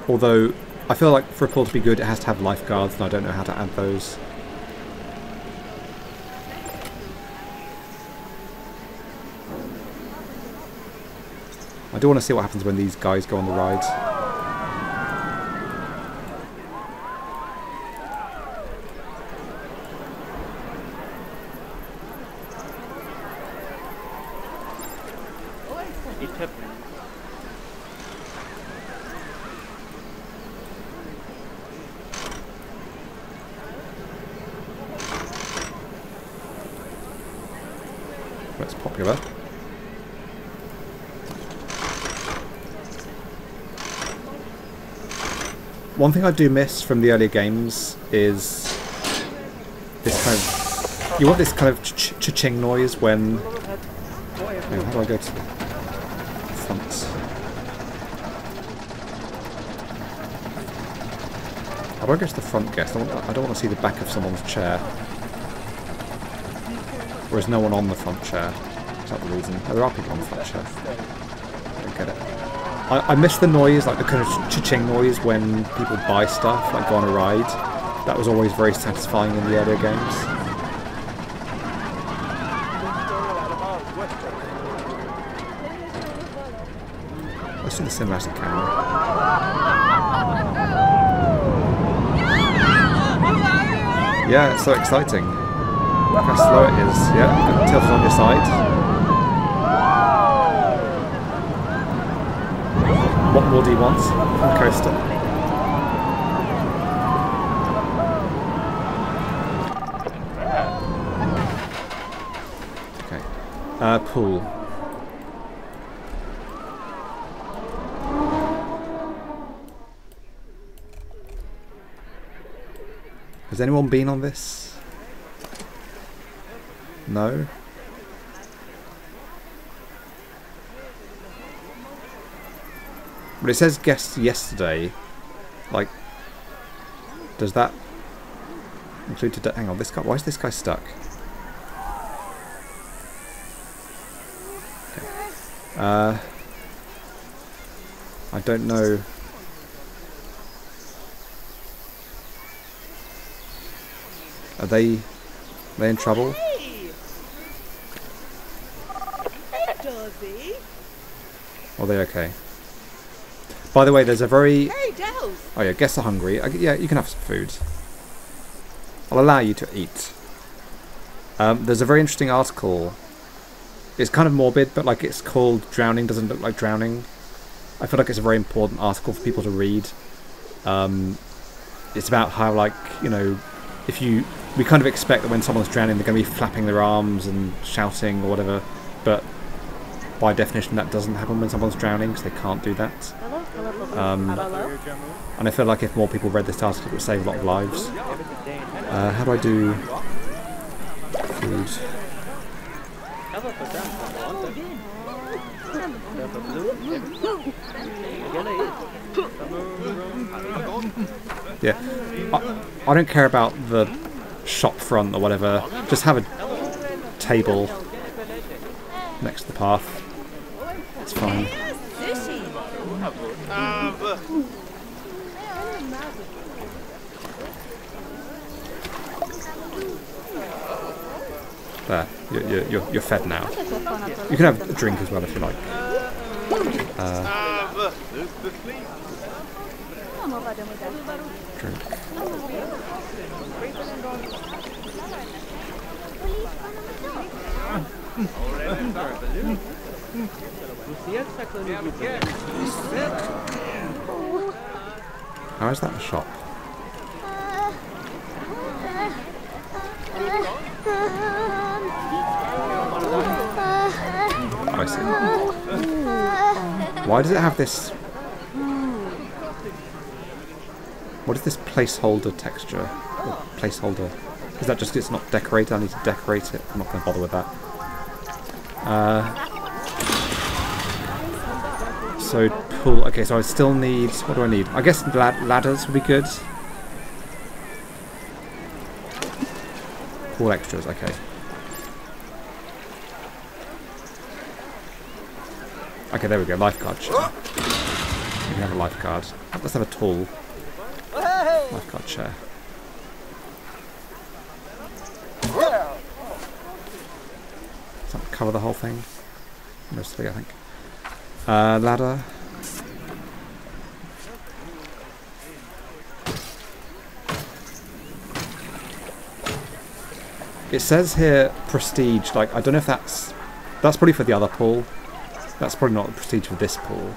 S1: Although, I feel like for a pool to be good, it has to have lifeguards, and I don't know how to add those. I do want to see what happens when these guys go on the ride. That's popular. One thing I do miss from the earlier games is this kind of... You want this kind of cha-ching noise when... Hang on, how do I go to the front? How do I go to the front guest? I don't want to see the back of someone's chair. Whereas no one on the front chair. Is that the reason? Oh, there are people on the front chair. I don't get it. I miss the noise, like the kind of cha-ching noise when people buy stuff, like go on a ride. That was always very satisfying in the earlier games. Let's do the cinematic camera. Yeah, it's so exciting. Look how slow it is. Yeah, tilted on your side. What more do you want from coaster? Okay. Pool. Has anyone been on this? No? But it says guests yesterday. Like, does that include today? Hang on, this guy. Why is this guy stuck? Okay. I don't know. Are they in trouble? Or are they okay? By the way, there's a very... Oh yeah, guests are hungry. Yeah, you can have some food. I'll allow you to eat. There's a very interesting article. It's kind of morbid, but like it's called Drowning Doesn't Look Like Drowning. I feel like it's a very important article for people to read. It's about how, like, you know, we kind of expect that when someone's drowning they're going to be flapping their arms and shouting or whatever, but by definition that doesn't happen when someone's drowning, because they can't do that. And I feel like if more people read this article it would save a lot of lives. How do I do food? Yeah, I don't care about the shop front or whatever, just have a table next to the path. It's fine. There, you're fed now. You can have a drink as well if you like. Drink. How is that a shop? I see. Why does it have this? What is this placeholder texture? Or placeholder? Is that just it's not decorated? I need to decorate it. I'm not going to bother with that. So pool. Okay, so I still need. What do I need? I guess ladders would be good. Pool extras, okay. Okay, there we go, lifeguard chair. We can have a lifeguard. Let's have a tall lifeguard chair. Does that cover the whole thing? Mostly, I think. Ladder. It says here prestige, like, I don't know if that's probably for the other pool. That's probably not the prestige for this pool.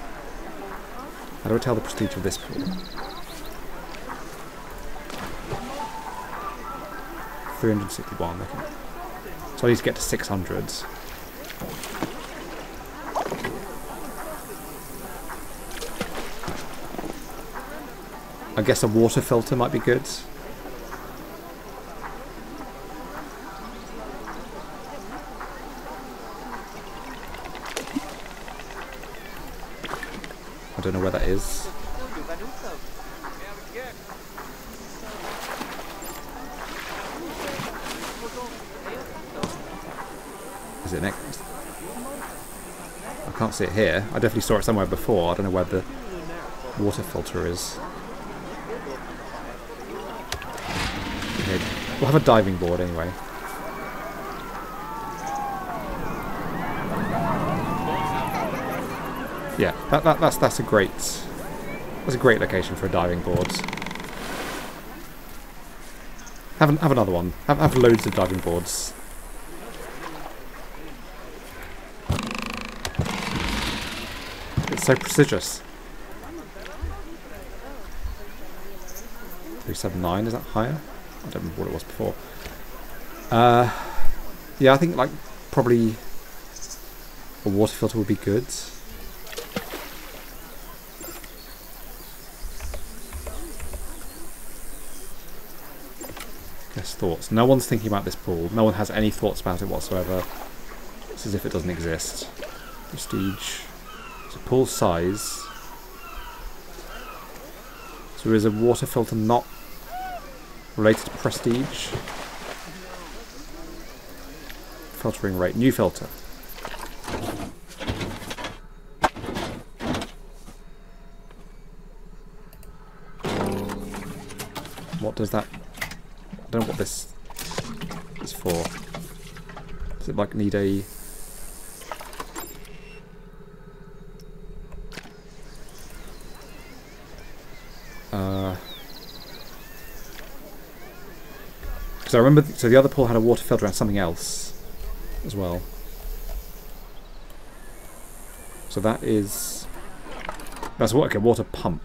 S1: How do I tell the prestige of this pool? 361, okay. So I need to get to 600s. I guess a water filter might be good. I don't know where that is. Is it next? I can't see it here. I definitely saw it somewhere before. I don't know where the water filter is. Okay. We'll have a diving board anyway. Yeah, that's a great location for a diving board. Have another one. Have loads of diving boards. It's so prestigious. 379, is that higher? I don't remember what it was before. Yeah, I think like probably a water filter would be good. Guess thoughts. No one's thinking about this pool. No one has any thoughts about it whatsoever. It's as if it doesn't exist. Prestige. So pool size. So is a water filter not related to prestige? Filtering rate. New filter. What does that... I don't know what this is for. Does it like need a... Because I remember, so the other pool had a water filter and something else as well. So that is... That's what, okay, water pump.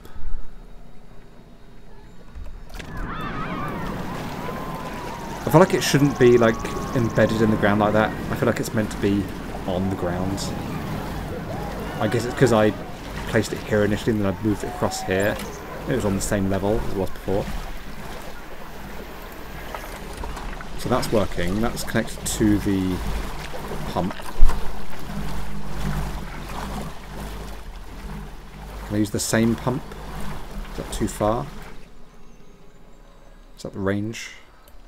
S1: I feel like it shouldn't be like embedded in the ground like that. I feel like it's meant to be on the ground. I guess it's because I placed it here initially and then I moved it across here. It was on the same level as it was before. So that's working. That's connected to the pump. Can I use the same pump? Is that too far? Is that the range?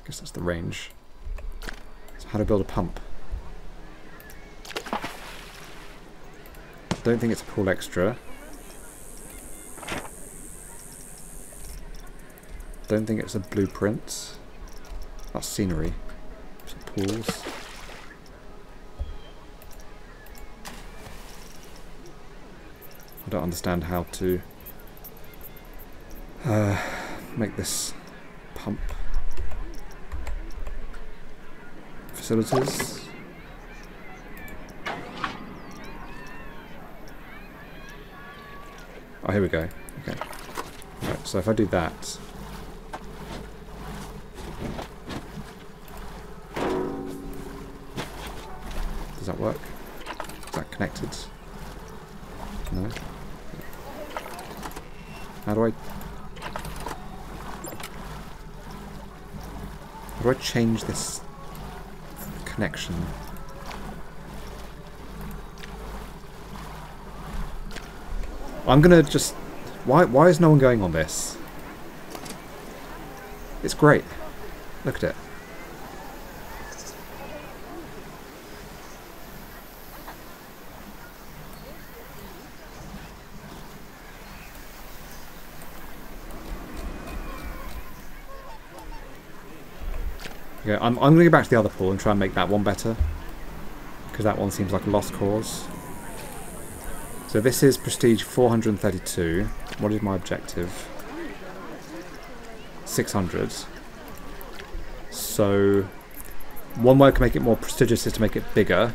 S1: I guess that's the range. So how to build a pump? Don't think it's a pool extra. Don't think it's a blueprint. That's scenery. Some pools. I don't understand how to make this pump. Facilities. Oh, here we go. Okay. Right, so if I do that. Does that work? Is that connected? No? How do I change this connection? I'm gonna just... Why is no one going on this? It's great. Look at it. Okay, I'm going to go back to the other pool and try and make that one better. Because that one seems like a lost cause. So this is prestige 432. What is my objective? 600. So one way I can make it more prestigious is to make it bigger.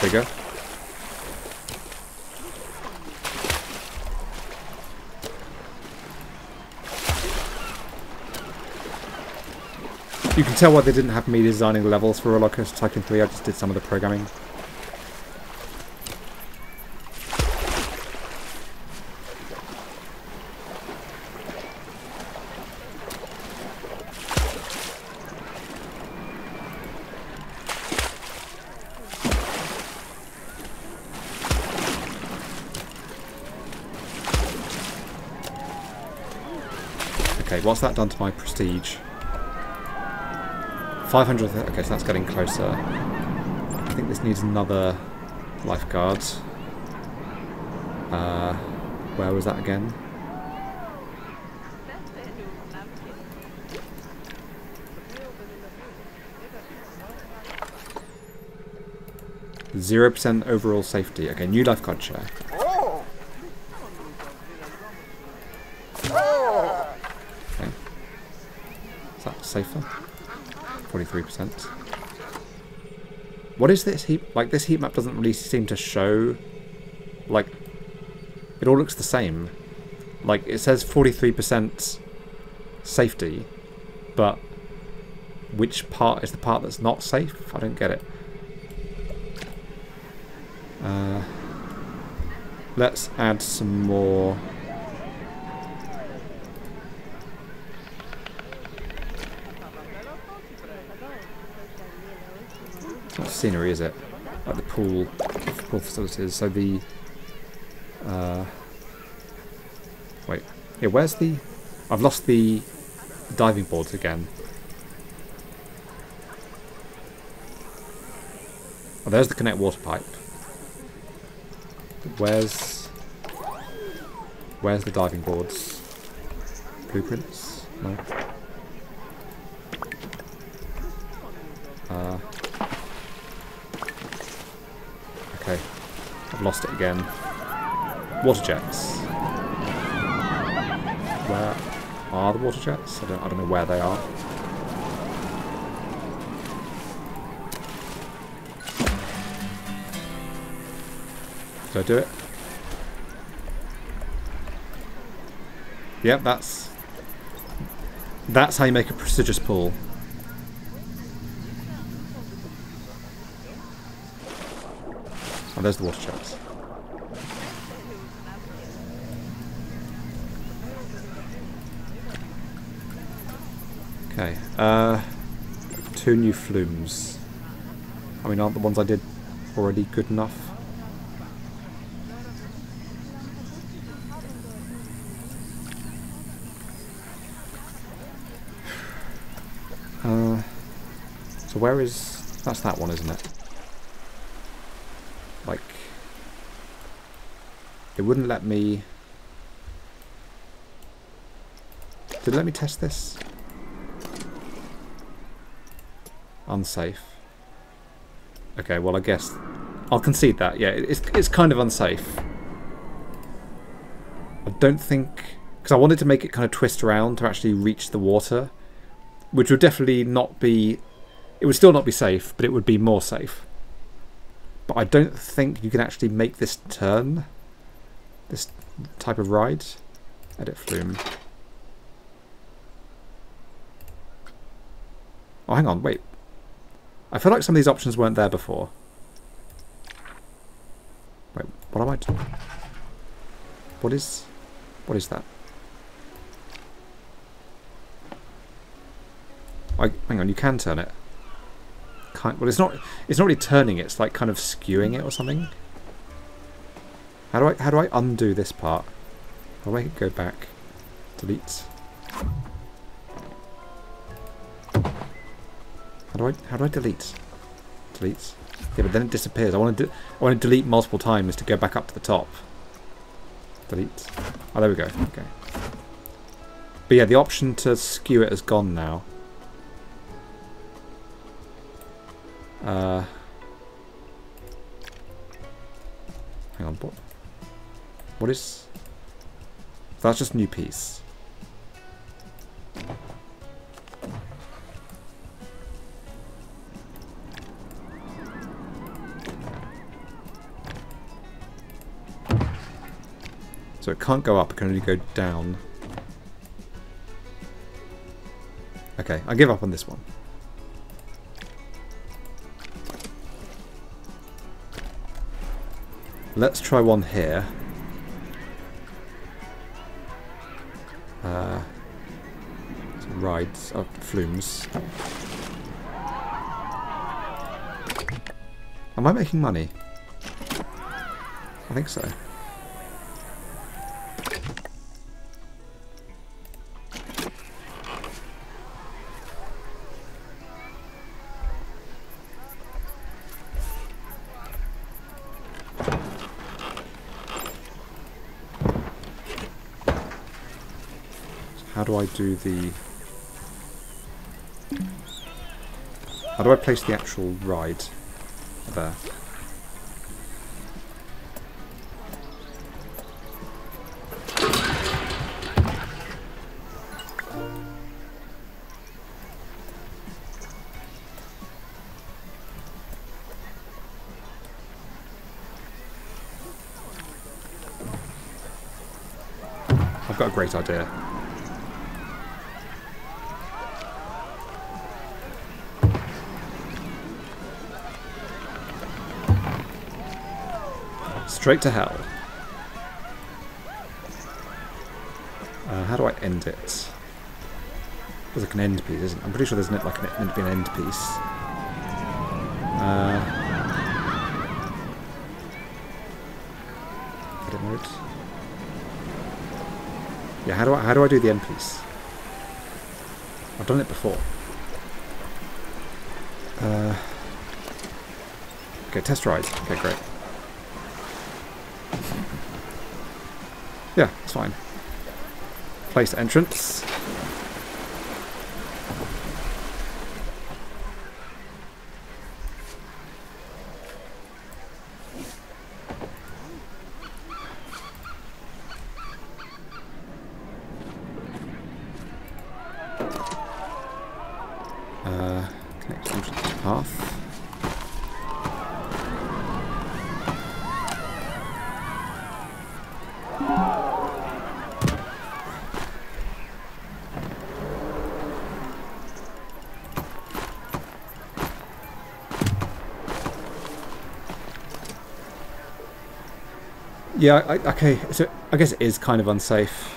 S1: Bigger. You can tell why they didn't have me designing the levels for Roller Coaster Tycoon 3, I just did some of the programming. Okay, what's that done to my prestige? 500, okay, so that's getting closer. I think this needs another lifeguard. Where was that again? %0 overall safety. Okay, new lifeguard chair. Okay. Is that safer? 43%. What is this heat? Like, this heat map doesn't really seem to show. Like, it all looks the same. Like, it says 43% safety, but which part is the part that's not safe? I don't get it. Let's add some more. It's not scenery, is it? Like the pool facilities. So the wait, yeah. Where's the? I've lost the diving boards again. Oh, there's the connect water pipe. Where's the diving boards? Blueprints? No. Okay, I've lost it again. Water jets. Where are the water jets? I don't know where they are. Did I do it? Yep, that's how you make a prestigious pool. Oh, there's the water jets. Okay, 2 new flumes. I mean, aren't the ones I did already good enough? So where is... That's that one, isn't it? Like... It wouldn't let me... Did it let me test this? Unsafe. Okay, well I guess... I'll concede that, yeah. It's kind of unsafe. I don't think... Because I wanted to make it kind of twist around to actually reach the water. Which would definitely not be... It would still not be safe, but it would be more safe. But I don't think you can actually make this turn. This type of ride. Edit flume. Oh, hang on, wait. I feel like some of these options weren't there before. Wait, what am I doing? What is that? Hang on, you can turn it. Well, it's not really turning it. It's like kind of skewing it or something. How do I undo this part? I'll make it go back. Delete. How do I delete? Delete. Yeah, but then it disappears. I want to delete multiple times to go back up to the top. Delete. Oh, there we go. Okay. But yeah, the option to skew it is gone now. Hang on. What is... That's just a new piece. So it can't go up, it can only go down. Okay, I give up on this one. Let's try one here. Rides of flumes. Am I making money? I think so. How do I do the... How do I place the actual ride there? I've got a great idea. Straight to hell. How do I end it? There's like an end piece, isn't it? I'm pretty sure there's meant to be an end piece. Edit mode. Yeah, how do I do the end piece? I've done it before. Okay, test ride. Okay, great. Yeah, it's fine. Place entrance. Connect entrance path. Yeah, okay, so I guess it is kind of unsafe.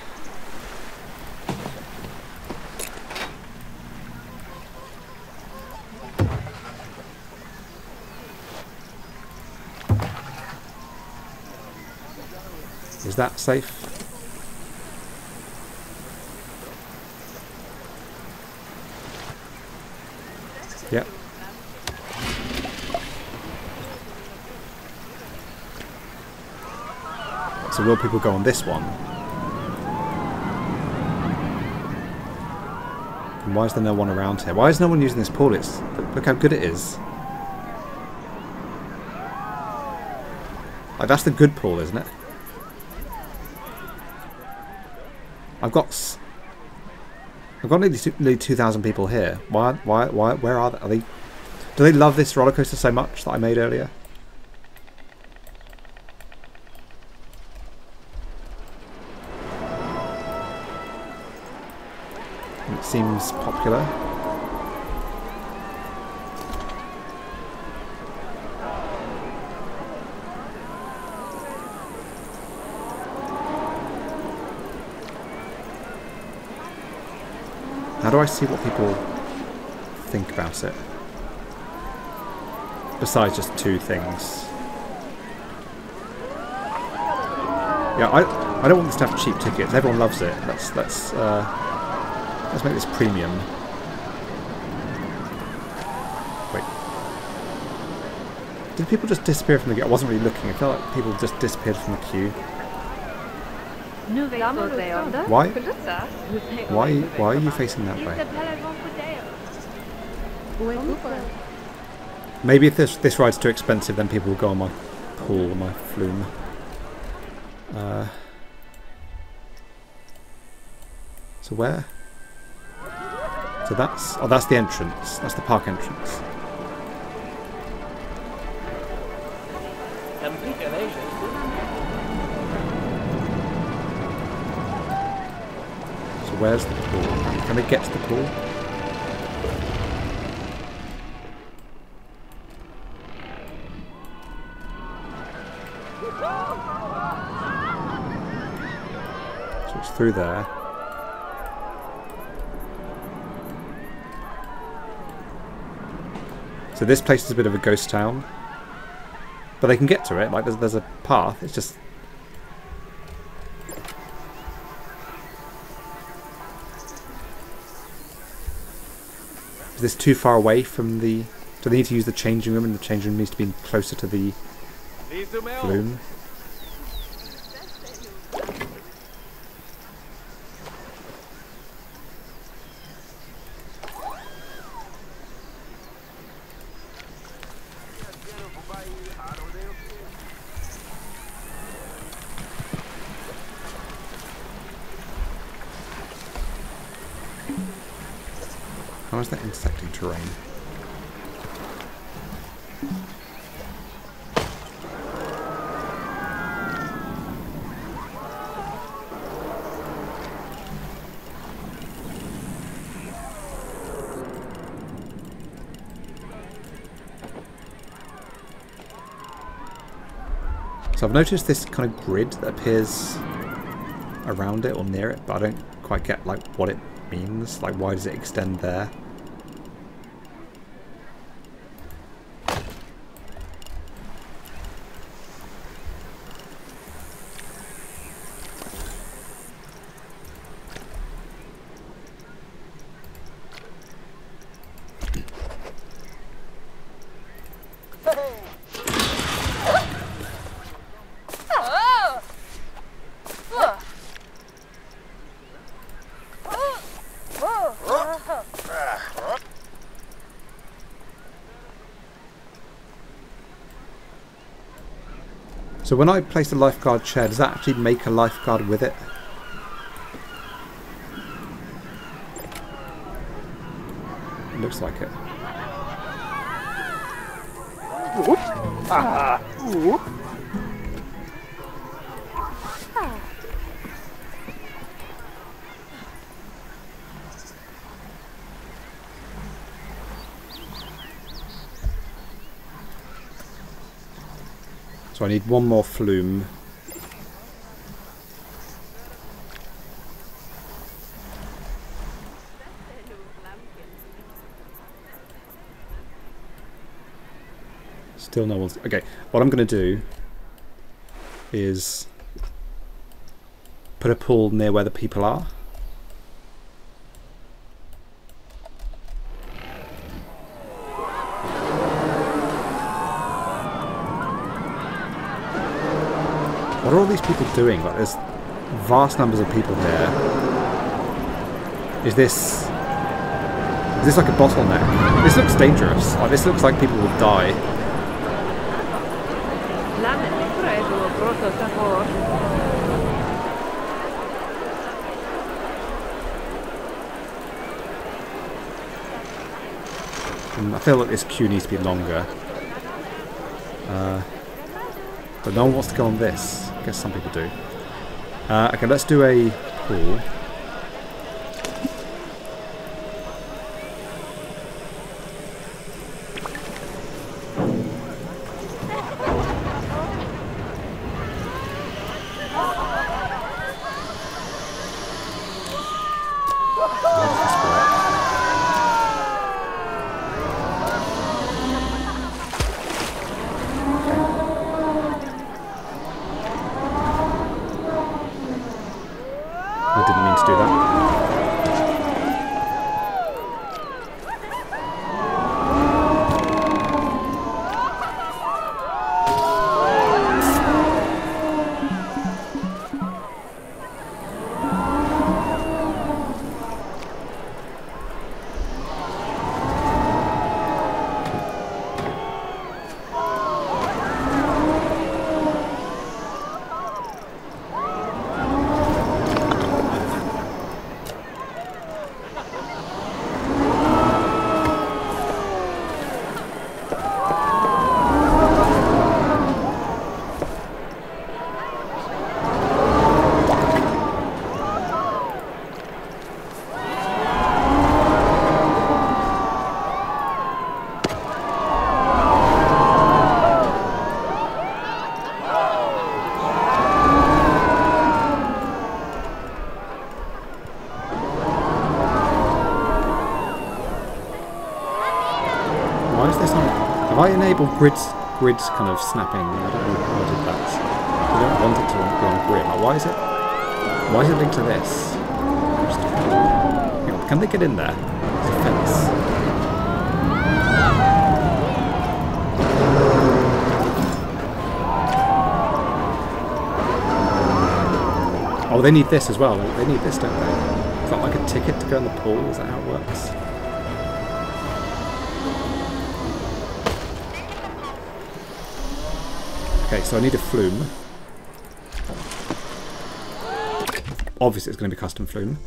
S1: Is that safe? Yep. So will people go on this one? And why is there no one around here? Why is no one using this pool? Look how good it is. Like, that's the good pool, isn't it? I've got nearly 2,000 people here. Why, where are they? Do they love this roller coaster so much that I made earlier? It seems popular. How do I see what people think about it? Besides just two things. Yeah, I don't want this to have cheap tickets. Everyone loves it. Let's make this premium. Wait. Did people just disappear from the queue? I wasn't really looking. I felt like people just disappeared from the queue. Why? Why are you facing that way? Maybe if this ride's too expensive, then people will go on my pool or my flume. So where? So that's the entrance. That's the park entrance. So where's the pool? Can we get to the pool? So it's through there. So this place is a bit of a ghost town, but they can get to it. Like there's a path. It's just is this too far away from the? Do they need to use the changing room, and the changing room needs to be closer to the flume? How is that intersecting terrain? So I've noticed this kind of grid that appears around it or near it, but I don't quite get like what it means. Like, why does it extend there? So when I place the lifeguard chair, does that actually make a lifeguard with it? It looks like it. So I need one more flume. Still no one's... Okay, what I'm going to do is put a pool near where the people are. What are all these people doing? Like, there's vast numbers of people here. Is this like a bottleneck? This looks dangerous. Like, this looks like people will die. I feel like this queue needs to be longer. But no one wants to go on this. I guess some people do. Okay, let's do a pool. enable grid kind of snapping? I don't know how I did that. I don't want it to be on grid. Like, why is it linked to this? Hang on, can they get in there? There's a fence. Oh, they need this as well. They need this, don't they? Is that like a ticket to go in the pool? Is that how it works? Okay, so I need a flume. Obviously it's going to be custom flume.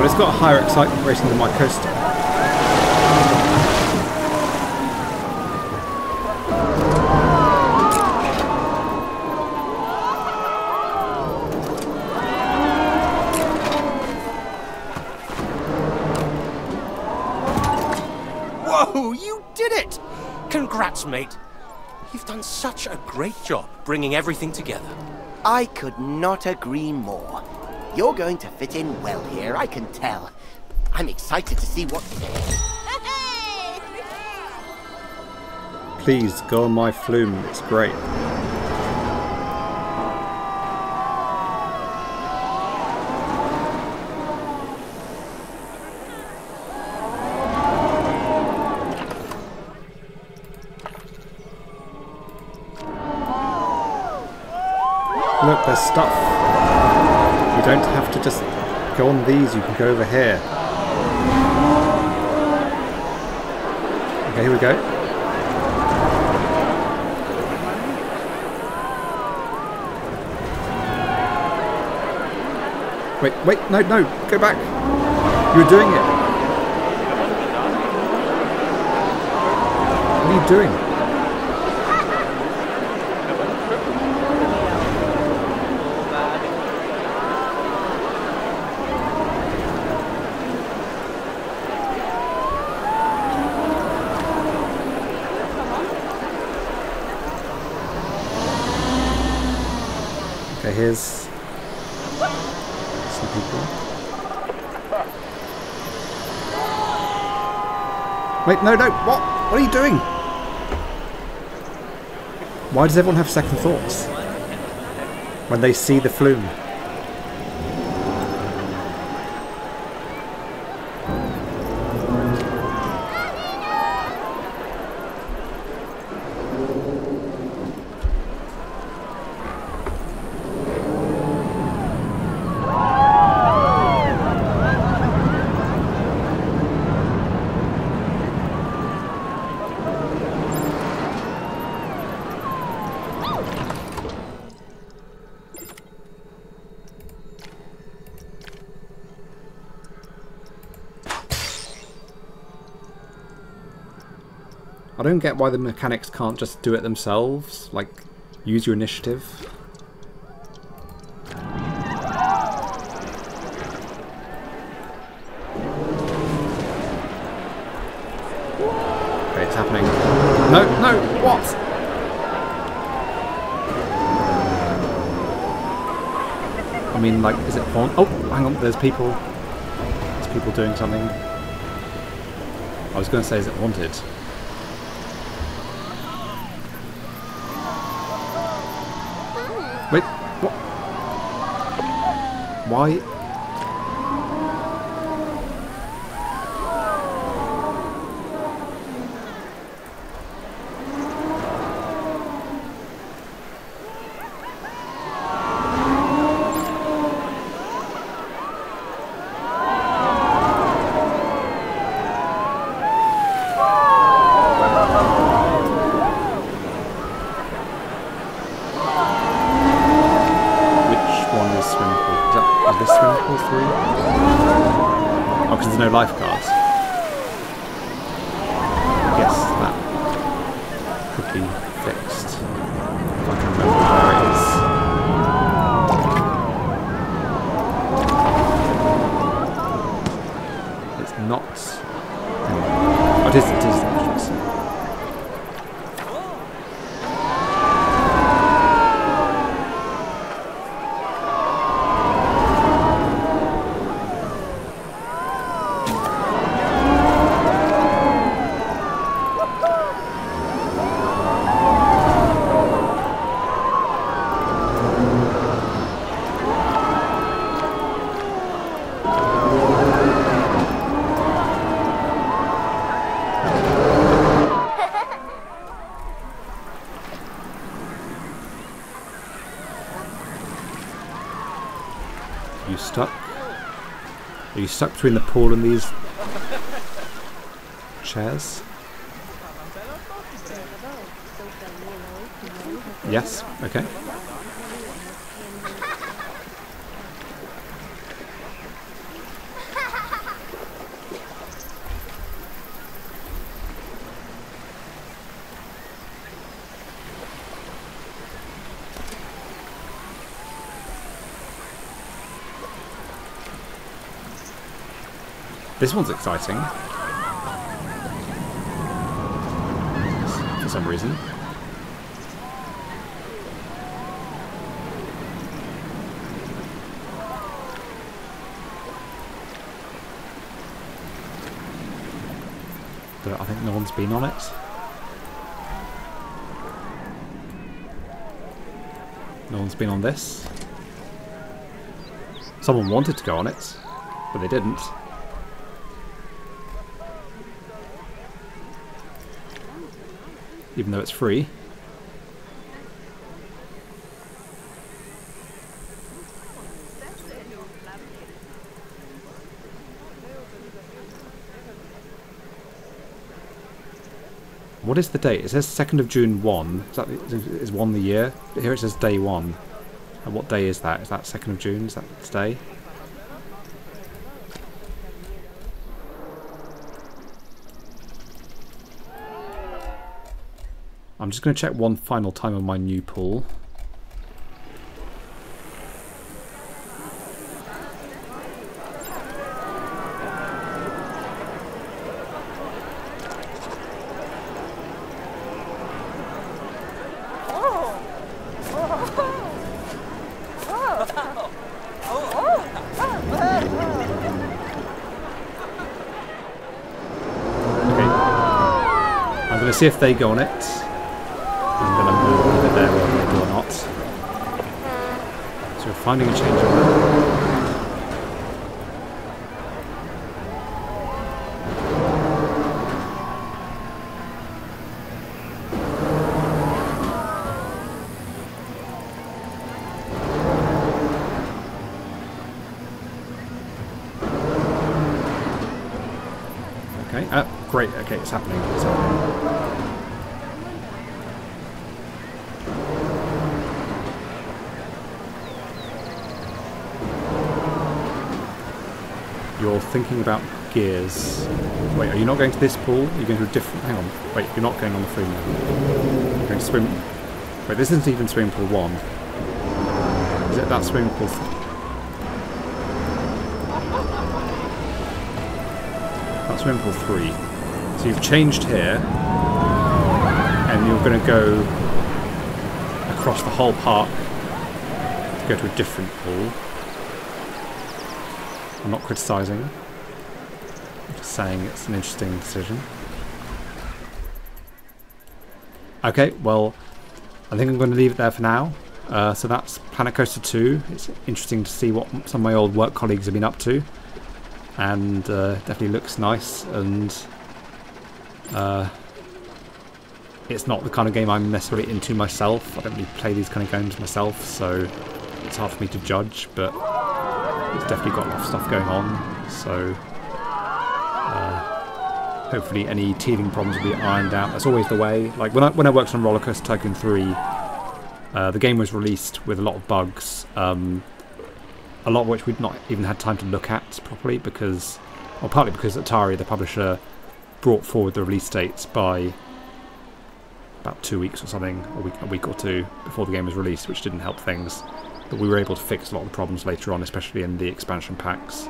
S1: It's got a higher excitement rating than my coaster.
S4: Whoa, you did it! Congrats, mate. You've done such a great job bringing everything together.
S3: I could not agree more. You're going to fit in well here, I can tell. I'm excited to see what...
S1: Please, go on my flume. It's great. Look, there's stuff. You don't have to just go on these, you can go over here. Okay, here we go. Wait, no, go back. You were doing it. What are you doing? Okay, here's some people. Wait, no, what? What are you doing? Why does everyone have second thoughts when they see the flume? I don't get why the mechanics can't just do it themselves, like, use your initiative. Okay, it's happening. No, no, what? I mean, like, is it on? Oh, hang on, there's people. There's people doing something. I was going to say, is it haunted? Wait, what? Why? Lifeguards. I guess that could be fixed if I can remember where it is. It's not. Oh, it is actually. You stuck? Are you stuck between the pool and these chairs? Yes, okay. This one's exciting. For some reason. But I think no one's been on it. No one's been on this. Someone wanted to go on it, but they didn't. Even though it's free. What is the date? It says 2nd of June 1. Is 1 the year? Here it says day 1. And what day is that? Is that 2nd of June? Is that today? I'm just going to check one final time on my new pool. Okay. I'm going to see if they go on it. And then I'm going to leave it there whether they do or not. So we're finding a change on that. Okay, great, okay, it's happening, it's happening. You're thinking about gears. Wait, are you not going to this pool? You're going to a different... Hang on. Wait, you're not going on the free one. You're going to swim... Wait, this isn't even swimming pool 1. Is it that swimming pool... That's swimming pool 3. So you've changed here, and you're going to go across the whole park to go to a different pool. I'm not criticising, I'm just saying it's an interesting decision. Okay, well, I think I'm going to leave it there for now. So that's Planet Coaster 2. It's interesting to see what some of my old work colleagues have been up to, and definitely looks nice, and it's not the kind of game I'm necessarily into myself. I don't really play these kind of games myself, so it's hard for me to judge, but it's definitely got a lot of stuff going on, so hopefully any teething problems will be ironed out. That's always the way. Like when I worked on Roller Coaster Tycoon 3, the game was released with a lot of bugs, a lot of which we'd not even had time to look at properly because, well, partly because Atari, the publisher, brought forward the release dates by about 2 weeks or something, a week or two before the game was released, which didn't help things. But we were able to fix a lot of the problems later on, especially in the expansion packs.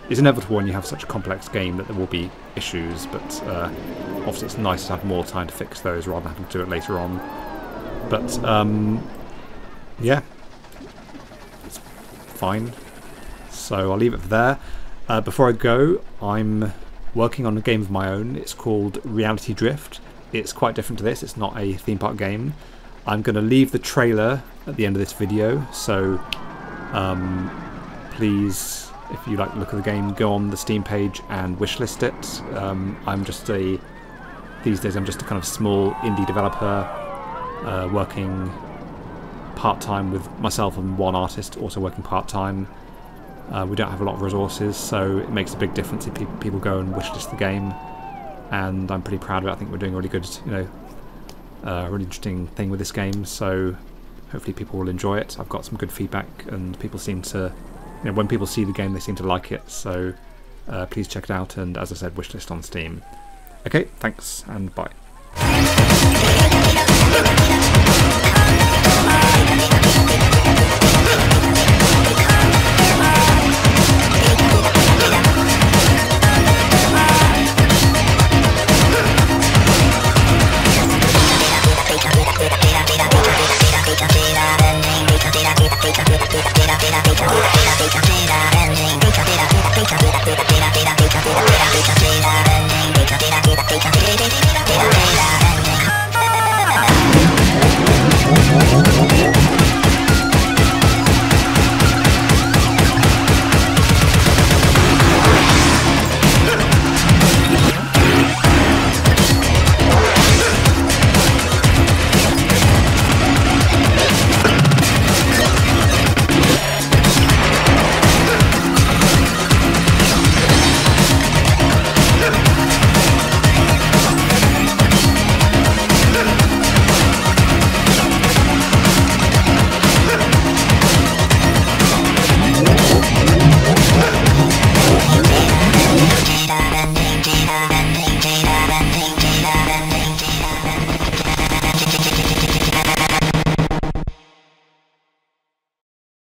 S1: It's inevitable when you have such a complex game that there will be issues, but obviously it's nice to have more time to fix those rather than having to do it later on. But yeah, it's fine. So I'll leave it there. Before I go, I'm working on a game of my own. It's called Reality Drift. It's quite different to this. It's not a theme park game. I'm going to leave the trailer at the end of this video, so please, if you like the look of the game, go on the Steam page and wishlist it. These days I'm just a kind of small indie developer working part-time with myself and one artist also working part-time. We don't have a lot of resources, so it makes a big difference if people go and wishlist the game, and I'm pretty proud of it. I think we're doing a really good, really interesting thing with this game, so hopefully people will enjoy it. I've got some good feedback, and people seem to, when people see the game, they seem to like it, so please check it out, and as I said, wishlist on Steam. Okay, thanks, and bye.